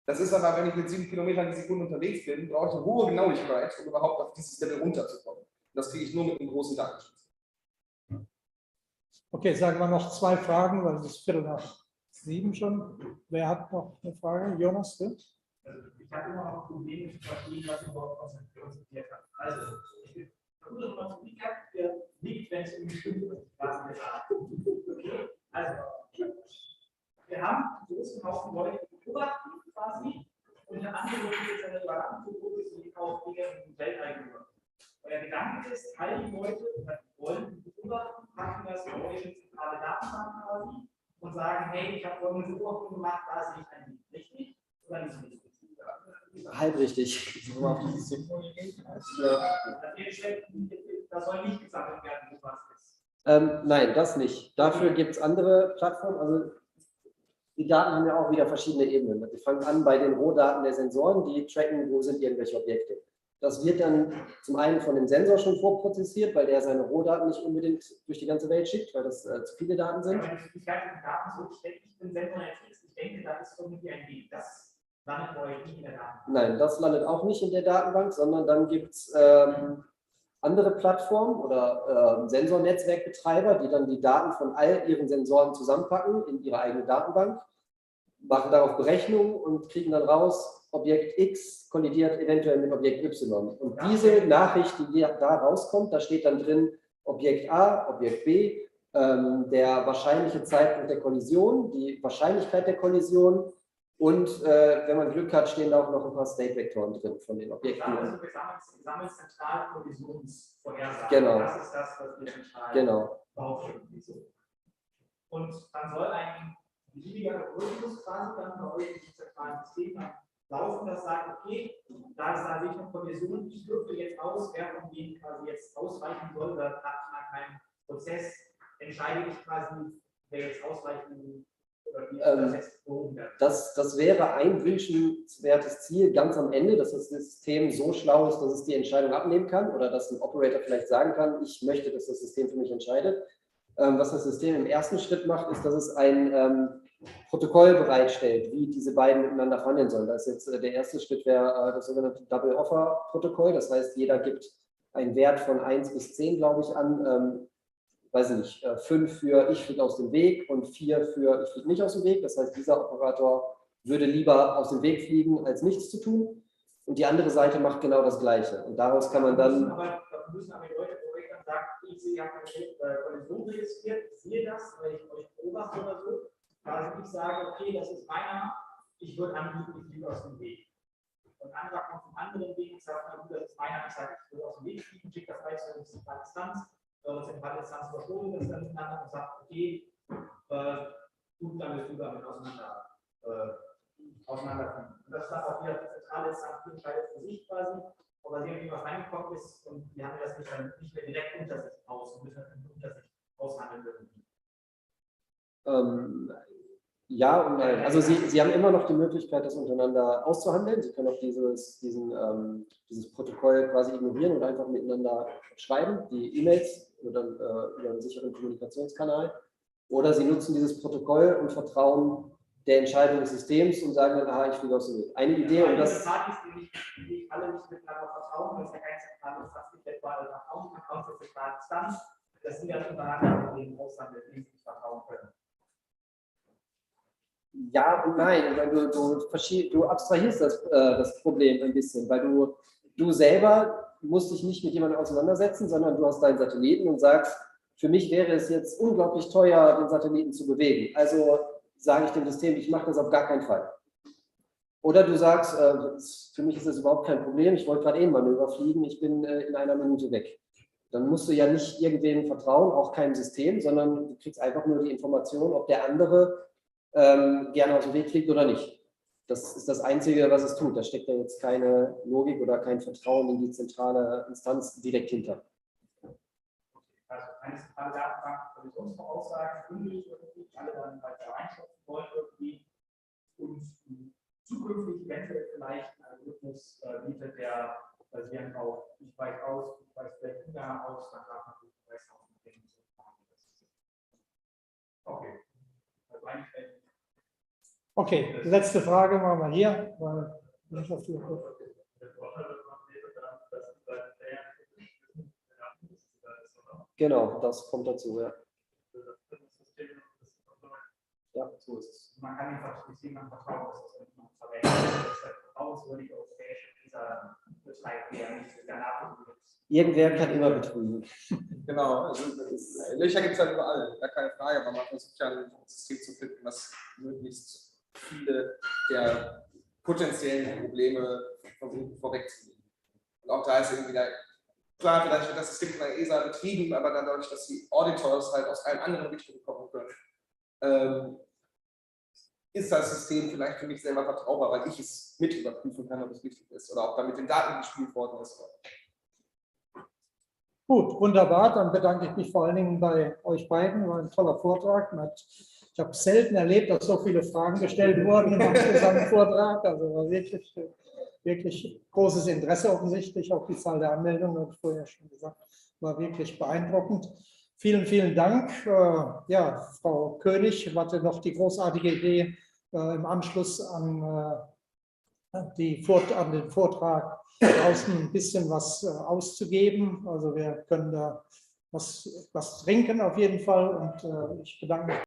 Das ist aber, wenn ich mit 7 Kilometern die Sekunde unterwegs bin, brauche ich eine hohe Genauigkeit, um überhaupt auf dieses Level runterzukommen. Und das kriege ich nur mit einem großen Datenschutz. Okay, sagen wir noch 2 Fragen, weil es ist 6:45 schon. Wer hat noch eine Frage? Jonas, du? Ich habe immer noch Probleme zu verstehen, was überhaupt konzipiert hat. Also, ich versuche mal zu liegt, wenn es um bestimmte Straßen geht. Okay, also, wir haben einen großen Haufen Leute, die beobachten quasi, und der andere Leute ist eine Überwachungsgruppe, die auch Dinge im Weltall gehören. Und der Gedanke ist, all die Leute, die wollen beobachten, packen das in eure zentrale Datenbank quasi und sagen, hey, ich habe folgende Beobachtung gemacht, da sehe ich ein Lied. Richtig? Oder nicht richtig? Halb richtig. Das soll nicht gesammelt werden, wo was ist. Nein, das nicht. Dafür gibt es andere Plattformen. Also die Daten haben ja auch wieder verschiedene Ebenen. Wir fangen an bei den Rohdaten der Sensoren, die tracken, wo sind irgendwelche Objekte. Das wird dann zum einen von dem Sensor schon vorprozessiert, weil der seine Rohdaten nicht unbedingt durch die ganze Welt schickt, weil das zu viele Daten sind. Ja, wenn ich die Daten so ständig den Sensor jetzt ich denke, da ist irgendwie ein Weg. Das landet bei euch nicht in der Datenbank. Nein, das landet auch nicht in der Datenbank, sondern dann gibt es andere Plattformen oder Sensornetzwerkbetreiber, die dann die Daten von all ihren Sensoren zusammenpacken in ihre eigene Datenbank, machen darauf Berechnungen und kriegen dann raus, Objekt X kollidiert eventuell mit Objekt Y. Und diese Nachricht, die da rauskommt, da steht dann drin Objekt A, Objekt B, der wahrscheinliche Zeitpunkt der Kollision, die Wahrscheinlichkeit der Kollision und wenn man Glück hat, stehen da auch noch ein paar State-Vektoren drin von den Objekten. Also wir sammeln zentral Kollisionsvorhersagen. Genau. Das ist das, was wir zentral Genau. Und dann soll ein beliebiger Algorithmus quasi dann bei euch im zentralen System laufen, das sagt, okay, da sehe ich eine Kollision, ich würfel jetzt aus, wer von denen quasi jetzt ausweichen soll, oder nach meinem Prozess entscheide ich quasi, wer jetzt ausweichen oder wie das jetzt behoben wird. Das wäre ein wünschenswertes Ziel ganz am Ende, dass das System so schlau ist, dass es die Entscheidung abnehmen kann oder dass ein Operator vielleicht sagen kann, ich möchte, dass das System für mich entscheidet. Was das System im ersten Schritt macht, ist, dass es ein Protokoll bereitstellt, wie diese beiden miteinander verhandeln sollen. Das ist jetzt der erste Schritt, wäre das sogenannte Double-Offer-Protokoll. Das heißt, jeder gibt einen Wert von 1 bis 10, glaube ich, an. Weiß ich nicht, 5 für ich fliege aus dem Weg und 4 für ich fliege nicht aus dem Weg. Das heißt, dieser Operator würde lieber aus dem Weg fliegen, als nichts zu tun. Und die andere Seite macht genau das Gleiche. Und daraus kann man dann... Da müssen aber die Leute, wo ich dann sage, ich sehe, ihr habt eine Kollision registriert, ich sehe das, weil ich euch beobachte oder so. Also ich sage, okay, das ist meiner, ich würde anbieten, ich fliege aus dem Weg. Und anderer kommt vom anderen Weg und sagt, na gut, das ist meiner, ich sage, ich würde aus dem Weg fliegen, schickt das gleich so in die Distanz. Zentrale Instanz überschuldet das dann miteinander und sagt, okay, gut, dann bist du damit auseinanderfinden. Und das ist dann auch wieder die zentrale Instanz, die entscheidet für sich quasi, aber sehen, wie was reingekommen ist und wir haben das nicht mehr direkt unter sich aus und müssen das unter sich aushandeln irgendwie. Ja und nein. Also Sie haben immer noch die Möglichkeit, das untereinander auszuhandeln. Sie können auch dieses Protokoll quasi ignorieren und einfach miteinander schreiben, die E-Mails oder über einen sicheren Kommunikationskanal. Oder Sie nutzen dieses Protokoll und vertrauen der Entscheidung des Systems und sagen dann, aha, ich fliege aus dem Weg. Eine Idee, und das... Die alle nicht miteinander vertrauen, weil es ja kein zentrales Instanz gibt, etwa alle vertrauen zur zentralen Instanz. Das sind ja untereinander Probleme aushandeln, die sich vertrauen können. Ja und nein, weil du abstrahierst das Problem ein bisschen, weil du selber musst dich nicht mit jemandem auseinandersetzen, sondern du hast deinen Satelliten und sagst, für mich wäre es jetzt unglaublich teuer, den Satelliten zu bewegen. Also sage ich dem System, ich mache das auf gar keinen Fall. Oder du sagst, für mich ist das überhaupt kein Problem, ich wollte gerade ein Manöver fliegen, ich bin in einer Minute weg. Dann musst du ja nicht irgendwem vertrauen, auch keinem System, sondern du kriegst einfach nur die Information, ob der andere gerne aus dem Weg fliegt oder nicht. Das ist das Einzige, was es tut. Da steckt ja jetzt keine Logik oder kein Vertrauen in die zentrale Instanz direkt hinter. Also eine zentrale Datenbank, Kollisionsvoraussagen, bündig irgendwie, alle dann weiter reinschöpfen wollen irgendwie und zukünftig eventuell vielleicht ein Algorithmus bietet, der basierend auf ich weiß aus, ich weiß vielleicht Ungarn aus, dann darf man ich weiß aus. Okay. Also eigentlich Okay, die letzte Frage machen wir hier. Weil nicht auf die Genau, das kommt dazu, ja. Ja, so ist es. Man kann einfach nicht jemandem vertrauen, dass es man verwendet. Vertrauenswürdig europäische dieser betreibt, der nicht danach. Irgendwer kann immer betrügen. Genau, also Löcher gibt es halt überall, gar keine Frage, aber man versucht ja ein System zu finden, das möglichst viele der potenziellen Probleme versucht vorwegzunehmen. Und auch da ist irgendwie klar, vielleicht wird das System von der ESA betrieben, aber dann dadurch, dass die Auditors halt aus allen anderen Richtungen kommen können, ist das System vielleicht für mich selber vertraubar, weil ich es mit überprüfen kann, ob es richtig ist oder ob da mit den Daten gespielt worden ist. Gut, wunderbar. Dann bedanke ich mich vor allen Dingen bei euch beiden. War ein toller Vortrag. Ich habe selten erlebt, dass so viele Fragen gestellt wurden im gesamten Vortrag. Also war wirklich großes Interesse offensichtlich. Auch die Zahl der Anmeldungen, habe ich vorher schon gesagt, war wirklich beeindruckend. Vielen, vielen Dank. Ja, Frau König hatte noch die großartige Idee, im Anschluss an den Vortrag draußen ein bisschen was auszugeben. Also wir können da was trinken auf jeden Fall. Und ich bedanke mich